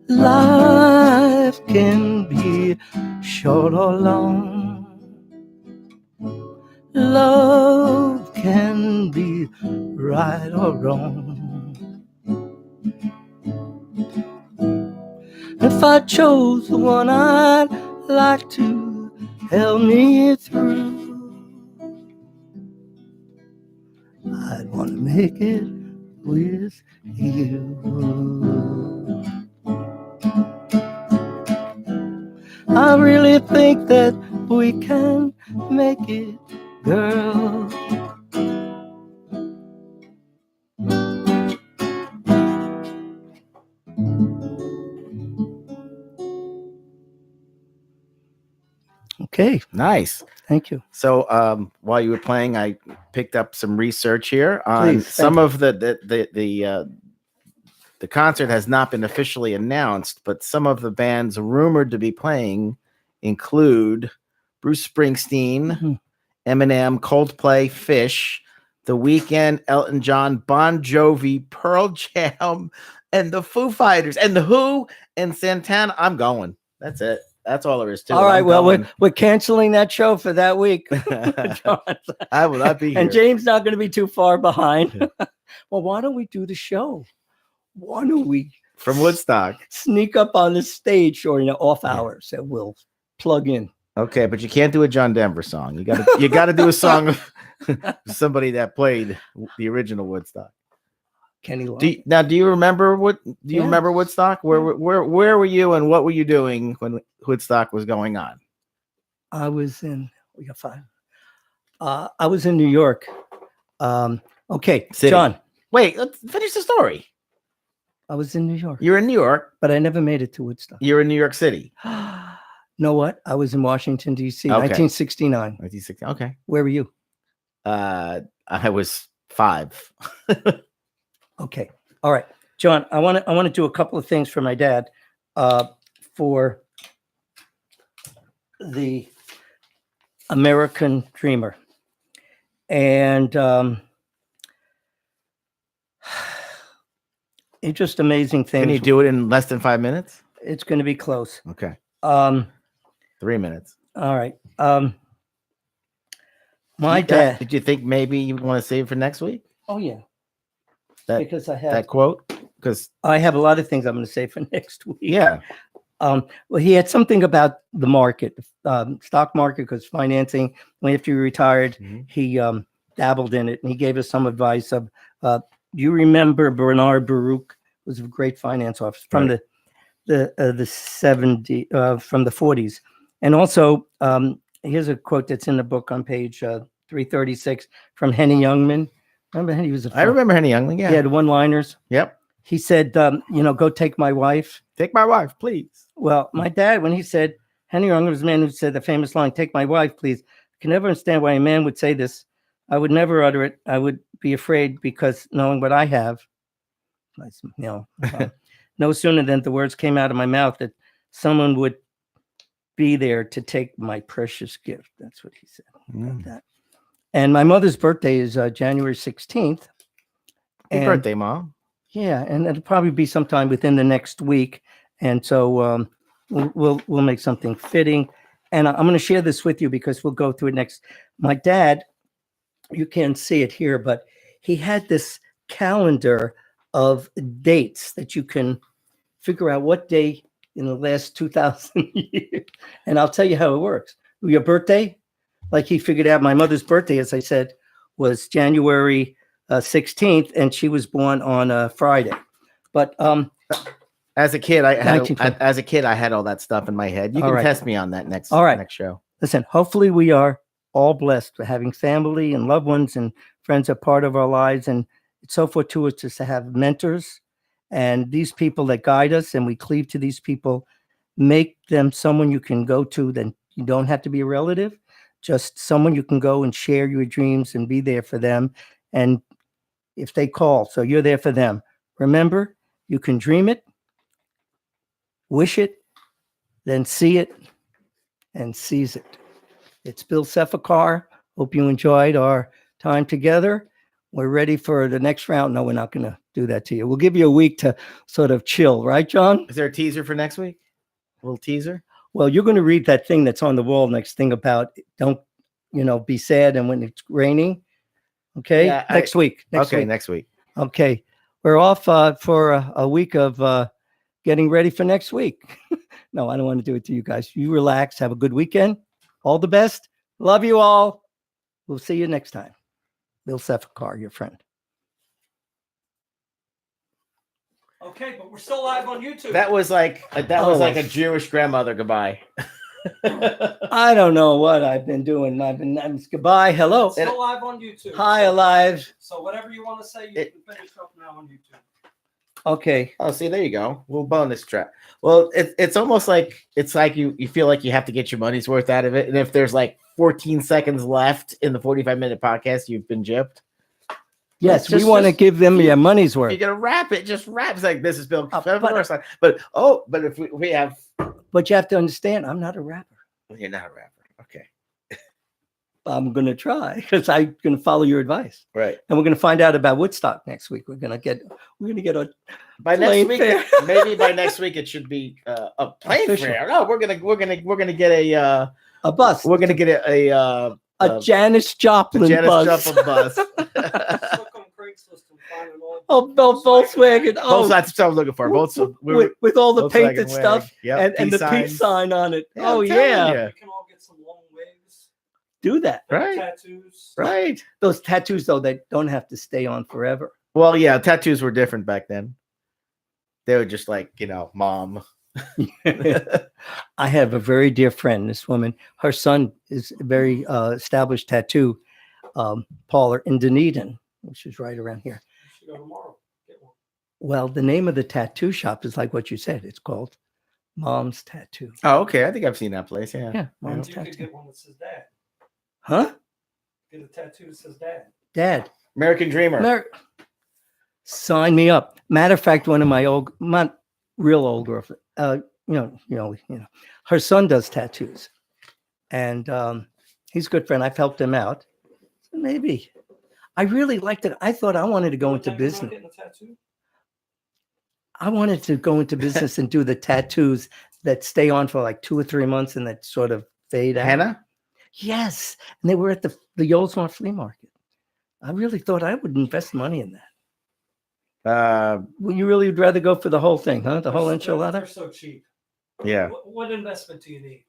Life can be short or long. Love can be right or wrong. If I chose the one I'd like to help me through, I'd want to make it with you. I really think that we can make it, girl. Okay, Nice. thank you. So while you were playing, I picked up some research here on Please, thank some you. of the concert has not been officially announced, but some of the bands rumored to be playing include Bruce Springsteen, Mhm. Eminem, Coldplay, Fish, The Weeknd, Elton John, Bon Jovi, Pearl Jam, and the Foo Fighters, and the Who, and Santana. I'm going. That's it. That's all there is to it. All right, I'm well, going. we're canceling that show for that week. I will not be here. And James not going to be too far behind. Well, why don't we do the show? Why don't we From Woodstock. sneak up on the stage or off hours that we'll plug in? Okay, but you can't do a John Denver song. You got to do a song of somebody that played the original Woodstock. Kenny Loggins. Do you remember you Yeah. remember Woodstock? Where were you and what were you doing when Woodstock was going on? I was in. We got 5. I was in New York. Okay, City. John. Wait, let's finish the story. I was in New York, You're in New York. but I never made it to Woodstock. You're in New York City. Know what? I was in Washington D.C. Okay. 1969. 1960. Okay. Where were you? I was 5. Okay. All right. John, I want to do a couple of things for my dad for the American Dreamer. And it's just amazing things. Can you do it in less than 5 minutes? It's going to be close. Okay. 3 minutes. All right. My dad. Did you think maybe you want to save for next week? Oh, yeah. That Because I have that quote? Because I have a lot of things I'm going to say for next week. yeah. Well, he had something about the market, stock market, because financing. When after he retired, Mhm. he dabbled in it, and he gave us some advice of. You remember Bernard Baruch was a great finance officer from Right. the 70 from the 40s, and also here's a quote that's in the book on page 336 from Henny Youngman. Remember Henny was I remember Henny Youngman. Yeah. He had one-liners. Yep. He said, go take my wife. Take my wife, please. Well, my dad, when he said, Henry Youngman was the man who said the famous line, "Take my wife, please." I can never understand why a man would say this. I would never utter it. I would be afraid because knowing what I have, no sooner than the words came out of my mouth that someone would be there to take my precious gift. That's what he said about that. And my mother's birthday is January 16th. Happy And- birthday, Mom. Yeah, and it'll probably be sometime within the next week, and so we'll make something fitting. and I'm going to share this with you because we'll go through it next. My dad, you can't see it here, but he had this calendar of dates that you can figure out what day in the last 2,000 years. And I'll tell you how it works. Your birthday, like he figured out my mother's birthday, as I said, was January 16th, and she was born on a Friday. But As a kid, I had 1920. I had all that stuff in my head. You All can right. test me on that next All right. next show. Listen, hopefully we are all blessed for having family and loved ones and friends are part of our lives. And it's so fortuitous to have mentors and these people that guide us, and we cleave to these people. Make them someone you can go to. Then you don't have to be a relative, just someone you can go and share your dreams and be there for them. And if they call, so you're there for them. Remember, you can dream it, wish it, then see it and seize it. It's Bill Sefakar. Hope you enjoyed our time together. We're ready for the next round. No, we're not going to do that to you. We'll give you a week to sort of chill, right, John? Is there a teaser for next week? A little teaser? Well, you're going to read that thing that's on the wall next thing about don't, be sad and when it's raining. Okay. Yeah, next week. Next week. week. Okay. We're off for a week of getting ready for next week. No, I don't want to do it to you guys. You relax. Have a good weekend. All the best. Love you all. We'll see you next time. Bill Sefakar, your friend. Okay, but we're still live on YouTube. That was like Oh, a Jewish grandmother goodbye. I don't know what I've been doing. I'm goodbye. Hello. It's still live on YouTube. Hi, alive. So whatever you want to say, you can finish up now on YouTube. Okay. Oh, see, there you go. We'll bonus track. Well, it's almost like you feel like you have to get your money's worth out of it. And if there's like 14 seconds left in the 45-minute podcast, you've been gypped. Yes, we want to give them your money's You're worth. gonna wrap it. Just wrap. It's like this is Bill. but But if we have, But you have to understand, I'm not a rapper. you're not a rapper. Okay, I'm going to try because I'm going to follow your advice. right. And we're going to find out about Woodstock next week. We're going to get a By Plane next week, fare. maybe by next week it should be a plane Official. fare. No, we're gonna get a bus, we're gonna get a Janis Joplin Janis bus. Joplin bus. Look on Craigslist and find an old Oh, Volkswagen. Both Oh, sides. That's what I was looking for. Both. with all the Volkswagen painted wag. stuff Yep, and the peace signs. sign on it. Yeah, Oh, I'm telling yeah. you. We can all get some long waves, Do that. Right. tattoos. Right. Those tattoos, though, they don't have to stay on forever. Well, yeah, tattoos were different back then. They were just like, mom. I have a very dear friend, this woman. Her son is a very established tattoo parlor in Dunedin, which is right around here. You should go tomorrow. Get one. Well, the name of the tattoo shop is like what you said. It's called Mom's Tattoo. Oh, okay. I think I've seen that place. Yeah. Yeah, Mom's You could Tattoo. get one that says dad. Huh? Get a tattoo that says dad. Dad, American Dreamer. sign me up. Matter of fact, one of my not real old girlfriend, her son does tattoos, and he's a good friend. I've helped him out. So maybe I really liked it. I thought I wanted to go into Think about business. getting a tattoo? I wanted to go into business and do the tattoos that stay on for like 2 or 3 months and that sort of fade out. Henna? Yes, and they were at the Oldsmar flea market. I really thought I would invest money in that. Well, you really would rather go for the whole thing, huh? The whole They're enchilada? so cheap. Yeah. What investment do you need?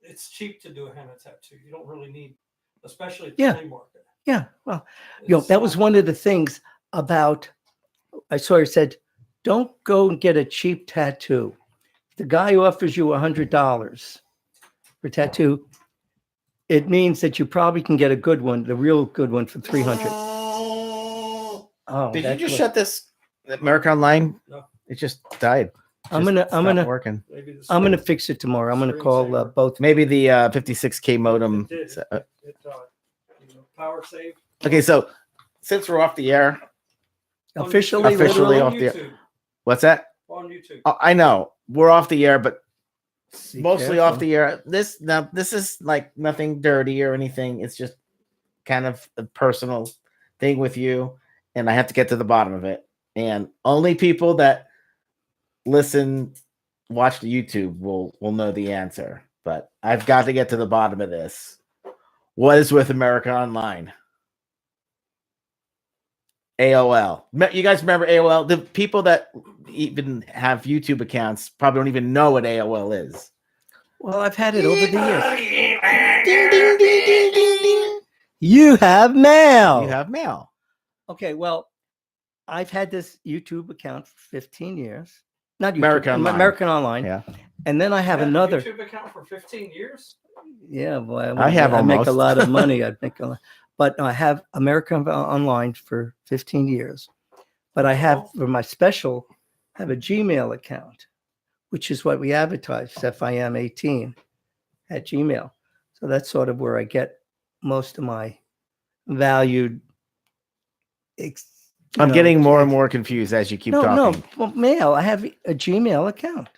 It's cheap to do a henna tattoo. You don't really need, especially at the Yeah. flea market. Yeah, well, It's that was not- one of the things about, I saw her said, don't go and get a cheap tattoo. If the guy offers you $100 for tattoo, it means that you probably can get a good one, the real good one, for 300. Oh, Did you that's just what- shut this America Online? No. It just died. I'm Just gonna stopped working. Maybe the I'm gonna screen- fix it tomorrow. I'm gonna Screen call saver. both. Maybe the 56K modem. It did. It power save. Okay, so since we're off the air, Officially, Officially literally. off the- YouTube. what's that? On YouTube. Oh, I know we're off the air, but Be mostly careful. off the air. This is like nothing dirty or anything. It's just kind of a personal thing with you, and I have to get to the bottom of it. And only people that watch the YouTube will know the answer. but I've got to get to the bottom of this. What is with America Online? AOL. You guys remember AOL? The people that even have YouTube accounts probably don't even know what AOL is. Well, I've had it over the years. Ding, ding, ding, ding, ding, ding. You have mail. You have mail. Okay, well, I've had this YouTube account for 15 years. Not YouTube, American Online. American Online. Yeah. And then I have You had a another. YouTube account for 15 years. Yeah, boy, I have I make a almost. lot of money. I make a lot, but I have American Online for 15 years. But I have for my special, I have a Gmail account, which is what we advertise, FIM18 at Gmail. So that's sort of where I get most of my valued. I'm getting more and more confused as you keep talking. No, well, mail. I have a Gmail account.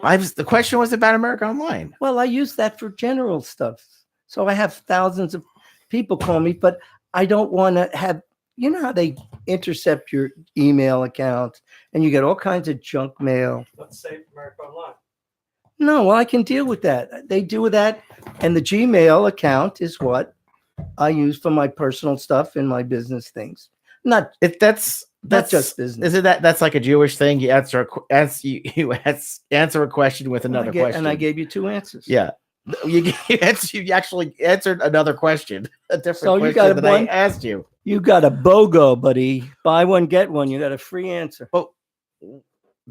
The question was about America Online. Well, I use that for general stuff. So I have thousands of people call me, but I don't want to have, you know how they intercept your email account and you get all kinds of junk mail. Let's say America Online. No, well, I can deal with that. They do that. And the Gmail account is what I use for my personal stuff and my business things. Not That's just business. Isn't that's like a Jewish thing? You answer a question with another question, And I gave you two answers. Yeah, you actually answered another question, a different So you question got a that I one- asked you. You got a BOGO, buddy. Buy one, get one. You got a free answer. Well,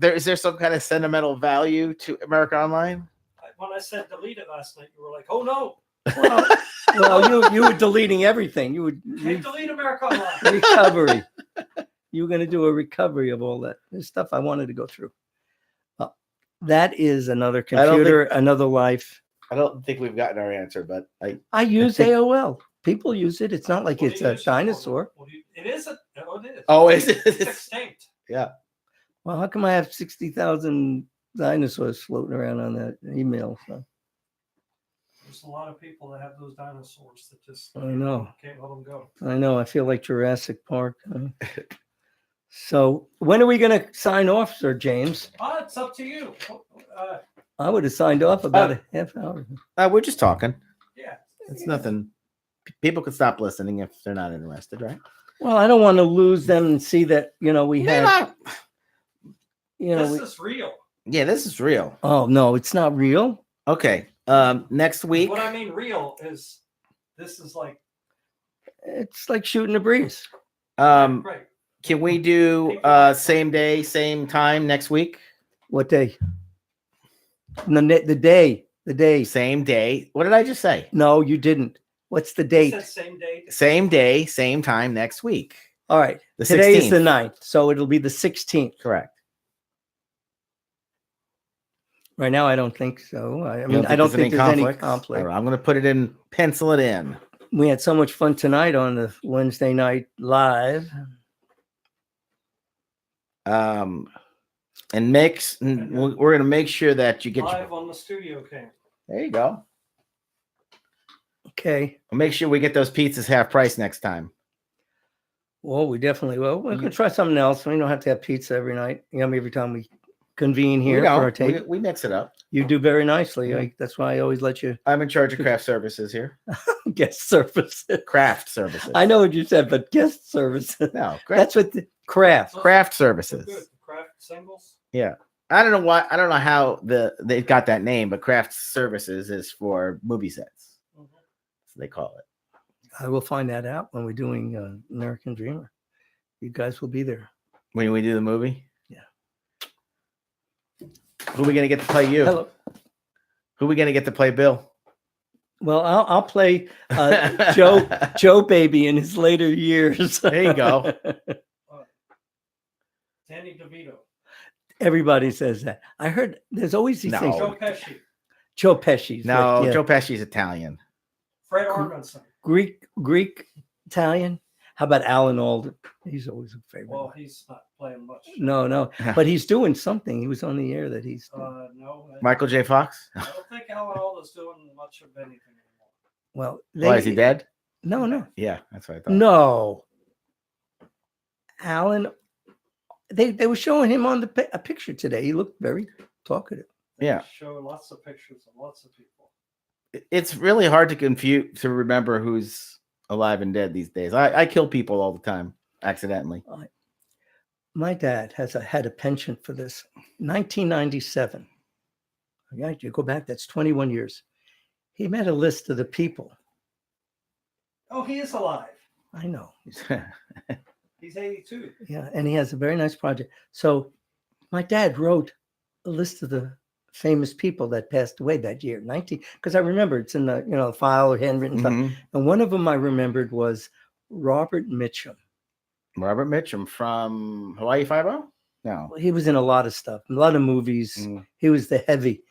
is there some kind of sentimental value to America Online? When I said delete it last night, you were like, "Oh no, Well, you were deleting everything. You would can't delete America Online." recovery. You were going to do a recovery of all that. There's stuff I wanted to go through. That is another I don't computer, another life. I don't think we've gotten our answer, but I use AOL. People use it. It's not like What do it's you a use it for? dinosaur. It is. Oh, it is. oh, is It's it? extinct. Yeah. Well, how come I have 60,000 dinosaurs floating around on that email? So There's a lot of people that have those dinosaurs that just I know. can't let them go. I know. I feel like Jurassic Park. So when are we going to sign off, Sir James? It's up to you. I would have signed off about a half hour. We're just talking. Yeah. It's nothing. People can stop listening if they're not interested, right? Well, I don't want to lose them and see that, we have, This is real. Yeah, this is real. oh, no, it's not real. Okay. Next week. What I mean real is this is like It's like shooting a breeze. right. Can we do same day, same time next week? What day? No, the day. Same day. What did I just say? No, you didn't. What's the It date? says same day. Same day, same time next week. All right. The Today is the 16th. 9th. So it'll be the 16th. Correct. Right now, I don't think so. I You mean, I don't think there's any conflicts? conflict. All right, I'm going to put it in, pencil it in. We had so much fun tonight on the Wednesday night live. And we're going to make sure that you get Live on the studio cam. there you go. Okay. We'll make sure we get those pizzas half price next time. Well, we definitely will. We're going to try something else. We don't have to have pizza every night. Every time we convene here We for don't. our tape. We mix it up. You do very nicely. That's why I always let you I'm in charge of craft services here. guest service. Craft services. I know what you said, but guest service. No, That's what the craft. craft They're services. good. Craft singles. Yeah. I don't know why. I don't know how they got that name, but craft services is for movie sets. Mhm. So they call it. I will find that out when we're doing American Dreamer. You guys will be there. When we do the movie. Yeah. Who are we gonna get to play you? Hello. Who are we gonna get to play Bill? Well, I'll play Joe Baby in his later years. There you go. Danny DeVito. Everybody says that. I heard there's always these No. things. Joe Pesci. Joe Pesci. No, yeah. Joe Pesci's Italian. Fred Armisen. Greek, Italian. How about Alan Alda? He's always a favorite. Well, he's not playing much. No, but he's doing something. He was on the air that he's. No. Michael J. Fox. I don't think Alan Alda's doing much of anything anymore. Well, Why is he dead? No. Yeah, that's what I thought. No. Alan, they were showing him on a picture today. He looked very talkative. Yeah. Show lots of pictures of lots of people. it's really hard to remember who's alive and dead these days. I kill people all the time accidentally. My dad had a penchant for this. 1997. Okay, you go back, that's 21 years. He made a list of the people. Oh, he is alive. I know. He's 82. Yeah, and he has a very nice project. So my dad wrote a list of the famous people that passed away that year, 19, because I remember it's in the file or handwritten stuff. Mhm. And one of them I remembered was Robert Mitchum. Robert Mitchum from Hawaii Five-O? No. He was in a lot of stuff, a lot of movies. Mm. He was the heavy.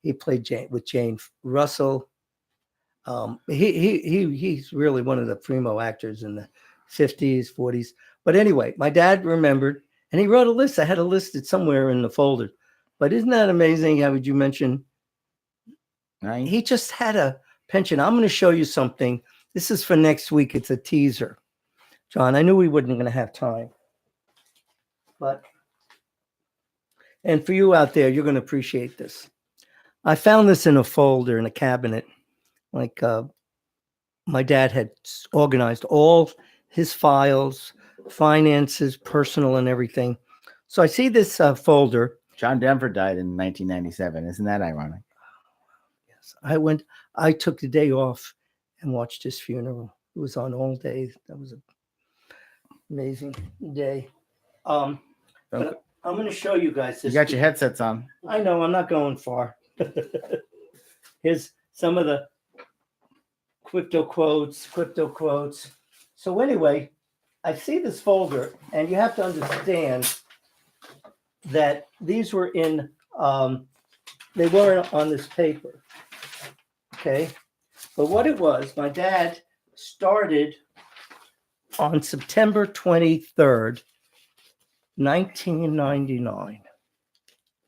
He played with Jane Russell. He's really one of the primo actors in the 50s, 40s. But anyway, my dad remembered, and he wrote a list. I had it listed somewhere in the folder. But isn't that amazing? How would you mention? Right. He just had a penchant. I'm going to show you something. This is for next week. It's a teaser. John, I knew we weren't going to have time. And for you out there, you're going to appreciate this. I found this in a folder in a cabinet. Like my dad had organized all his files, finances, personal and everything. So I see this folder. John Denver died in 1997. Isn't that ironic? Yes, I took the day off and watched his funeral. It was on all day. That was an amazing day. But I'm going to show you guys this. You got your headsets on. I know, I'm not going far. Here's some of the crypto quotes. So anyway, I see this folder, and you have to understand that these were in, they weren't on this paper. Okay. But what it was, my dad started on September 23rd, 1999.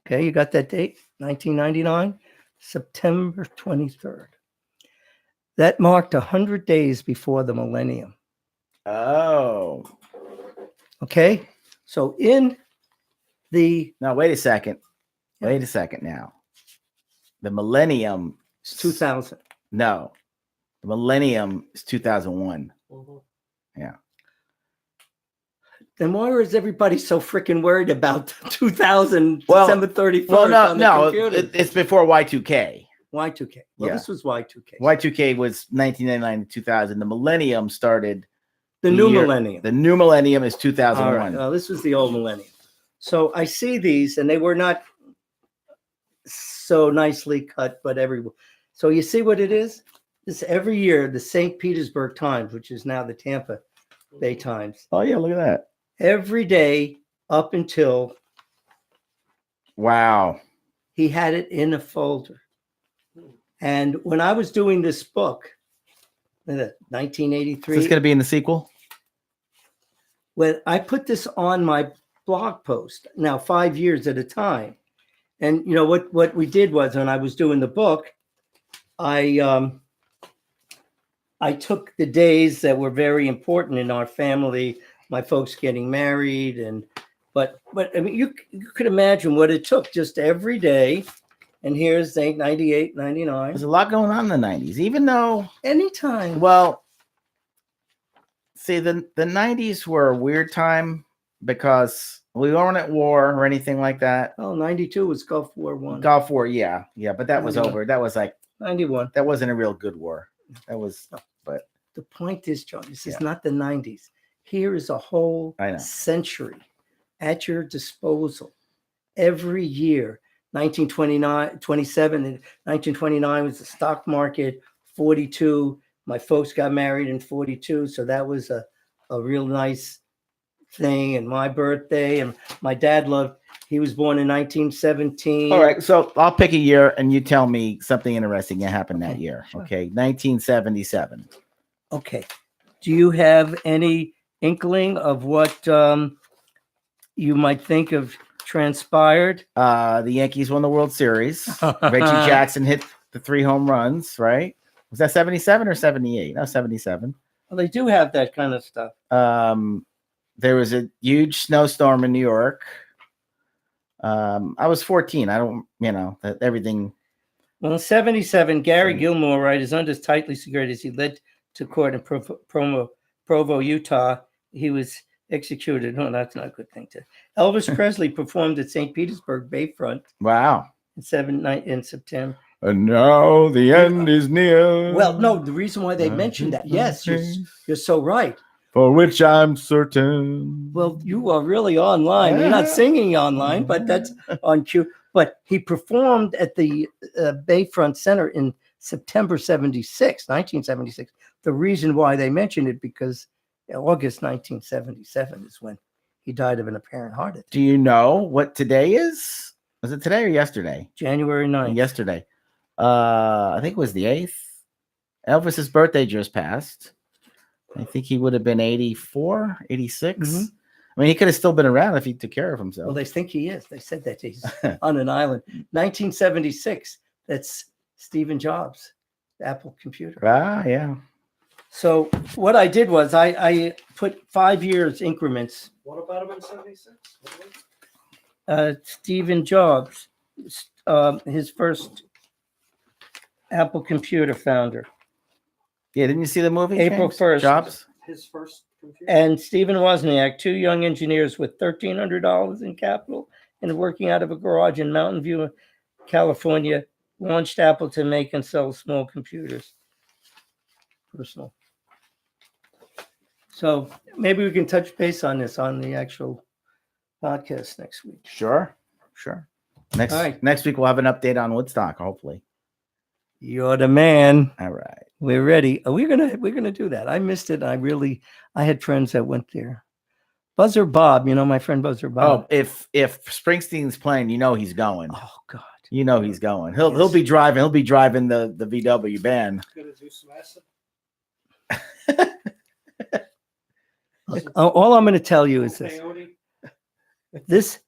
Okay, you got that date? 1999, September 23rd. That marked 100 days before the millennium. Oh. Okay, so in the Now, wait a second. Wait a second now. The millennium. 2000. No. The millennium is 2001. Yeah. Then why is everybody so freaking worried about 2000, Well, December 31st? Well, on the no, computer? it's before Y2K. Y2K. Well, Yeah. this was Y2K. Y2K was 1999 to 2000. The millennium started. The new year- millennium. The new millennium is All 2001. right. Well, this was the old millennium. So I see these, and they were not so nicely cut, but everywhere. So you see what it is? This every year, the St. Petersburg Times, which is now the Tampa Bay Times, Oh, yeah, look at that. every day up until Wow. he had it in a folder. And when I was doing this book, Is 1983, this going to be in the sequel? when I put this on my blog post, now 5 years at a time, and you know what we did was when I was doing the book, I took the days that were very important in our family, my folks getting married, but I mean you could imagine what it took just every day. And here's 98, 99. There's a lot going on in the 90s, even though, Anytime. well, see, the 90s were a weird time because we weren't at war or anything like that. Oh, 92 was Gulf War I. Gulf War, yeah, but that was 91. over. That was like, 91. that wasn't a real good war. That was, but The point is, John, this is Yeah. not the 90s. Here is a whole I know. century at your disposal every year. 1929, 27, and 1929 was the stock market. 42, my folks got married in 42, so that was a real nice thing. And my birthday, and my dad he was born in 1917. all right. So I'll pick a year and you tell me something interesting that happened that Okay, year. sure. Okay. 1977. Okay. Do you have any inkling of what you might think of transpired? The Yankees won the World Series. Reggie Jackson hit the 3 home runs, right? Was that 77 or 78? No, 77. Well, they do have that kind of stuff. There was a huge snowstorm in New York. I was 14. I don't, that everything. Well, in 77, Gary Gilmore, right, is under tightly secured as he led to court in Provo, Utah. He was executed. No, that's not a good thing to. Elvis Presley performed at St. Petersburg Bayfront Wow. in September. And now the end is near. Well, no, the reason why they mentioned that, yes, you're so right. For which I'm certain. Well, you are really online. You're not singing online, but that's on cue. But he performed at the Bayfront Center in September 1976. The reason why they mentioned it, because August 1977 is when he died of an apparent heart attack. Do you know what today is? Was it today or yesterday? January 9th. Yesterday. I think it was the 8th. Elvis's birthday just passed. I think he would have been 84, 86. Mhm. I mean, he could have still been around if he took care of himself. Well, they think he is. They said that he's on an island. 1976. That's Stephen Jobs, the Apple computer. Yeah. So what I did was I put 5 years increments. What about him in 76? Stephen Jobs, his first Apple computer founder. Yeah, didn't you see the movie? April James? 1st. Jobs? His first computer? And Stephen Wozniak, 2 young engineers with $1,300 in capital and working out of a garage in Mountain View, California, launched Apple to make and sell small computers. Personal. So maybe we can touch base on this on the actual podcast next week. Sure. Next All right. next week we'll have an update on Woodstock, hopefully. You're the man. All right. We're ready. We're gonna do that. I missed it. I had friends that went there. Buzzer Bob, my friend Buzzer Bob. Oh, if Springsteen's playing, he's going. Oh God. He's going. He'll be driving. He'll be driving the VW van. Gonna do some acid. All I'm going to tell you is this. Peyote. This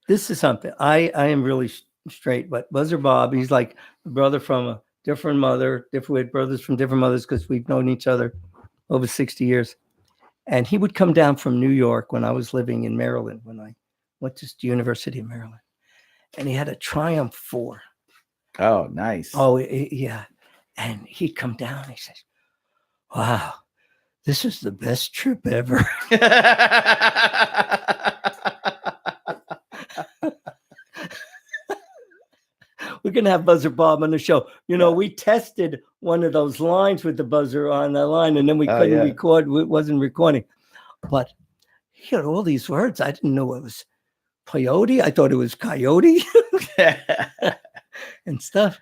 is something. I am really straight, but Buzzer Bob, he's like a brother from a different mother. We had brothers from different mothers because we've known each other over 60 years. And he would come down from New York when I was living in Maryland, when I went to the University of Maryland. And he had a Triumph 4. Oh, nice. Oh, yeah. And he'd come down and he says, wow, this is the best trip ever. We're going to have Buzzer Bob on the show. We tested one of those lines with the buzzer on the line, and then we couldn't record. It wasn't recording. But he had all these words. I didn't know it was peyote. I thought it was coyote and stuff.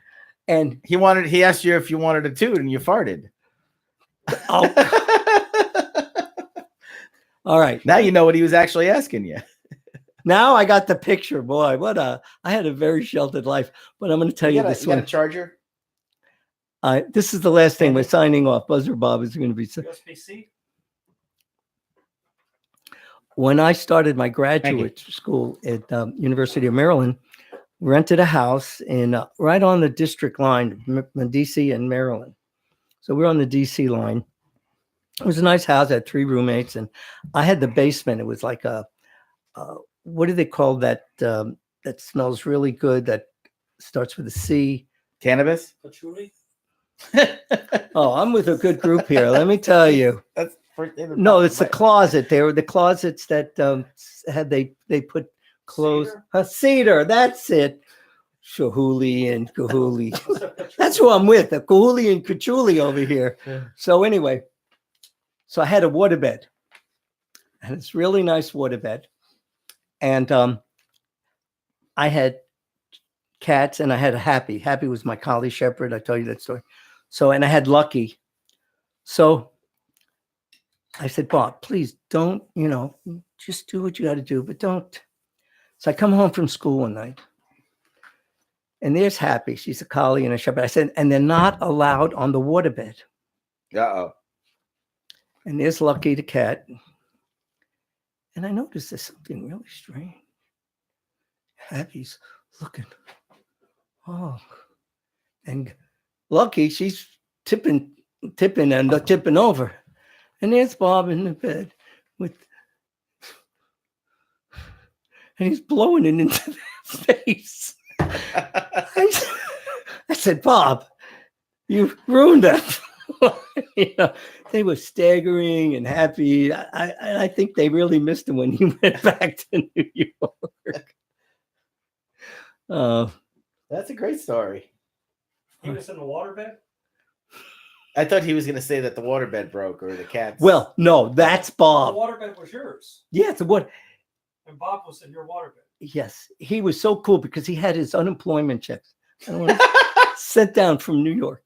And he asked you if you wanted a toot, and you farted. oh. All right. Now you know what he was actually asking you. Now I got the picture, boy. I had a very sheltered life, but I'm going to tell you this You got one. a charger? This is the last thing. We're signing off. Buzzer Bob is going to be. USB-C. When I started my graduate school at University of Maryland, rented a house in right on the district line, DC and Maryland. So we're on the DC line. It was a nice house. I had 3 roommates, and I had the basement. It was like a what do they call that? That smells really good. That starts with a C. Cannabis? Patchouli. Oh, I'm with a good group here. Let me tell you. That's No, it's the closet. They were the closets that they put clothes. Cedar. That's it. Shahuli and Kahuli. That's who I'm with. The Kahuli and Kachuli over here. Yeah. So anyway, so I had a waterbed, and it's really nice waterbed, and I had cats, and I had a Happy. Happy was my collie shepherd. I told you that story. So, and I had Lucky. So I said, Bob, please don't, just do what you got to do, but don't. So I come home from school one night, and there's Happy. She's a collie and a shepherd. I said, and they're not allowed on the waterbed. Uh-oh. And there's Lucky the cat. And I noticed there's something really strange. Happy's looking. Oh. And Lucky, she's tipping and tipping over. And there's Bob in the bed and he's blowing it into their face. I said, Bob, you ruined that. You know, they were staggering and happy. I think they really missed him when he went back to New York. That's a great story. He was in the waterbed. I thought he was going to say that the waterbed broke or the cats. Well, no, that's The Bob. waterbed was yours, Yeah, so what? and Bob was in your waterbed. Yes, he was so cool because he had his unemployment checks sent down from New York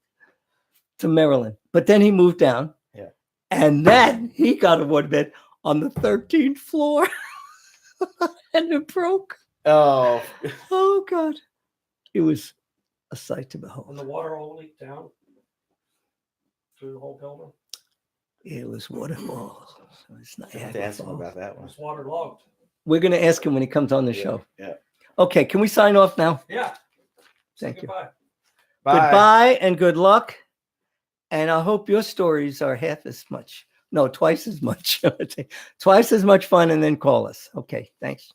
to Maryland. But then he moved down. Yeah. And then he got a waterbed on the 13th floor. And it broke. Oh, Oh, God. It was a sight to And behold. the water all leaked down through the whole building. It was waterfalls. It's not I have to ask him about that It one. was waterlogged. We're going to ask him when he comes on the Yeah, show. Yeah. Okay, can we sign off now? Yeah. Say Thank you. goodbye. Bye. Goodbye and good luck. And I hope your stories are half as much. No, twice as much. Twice as much fun, and then call us. Okay, thanks.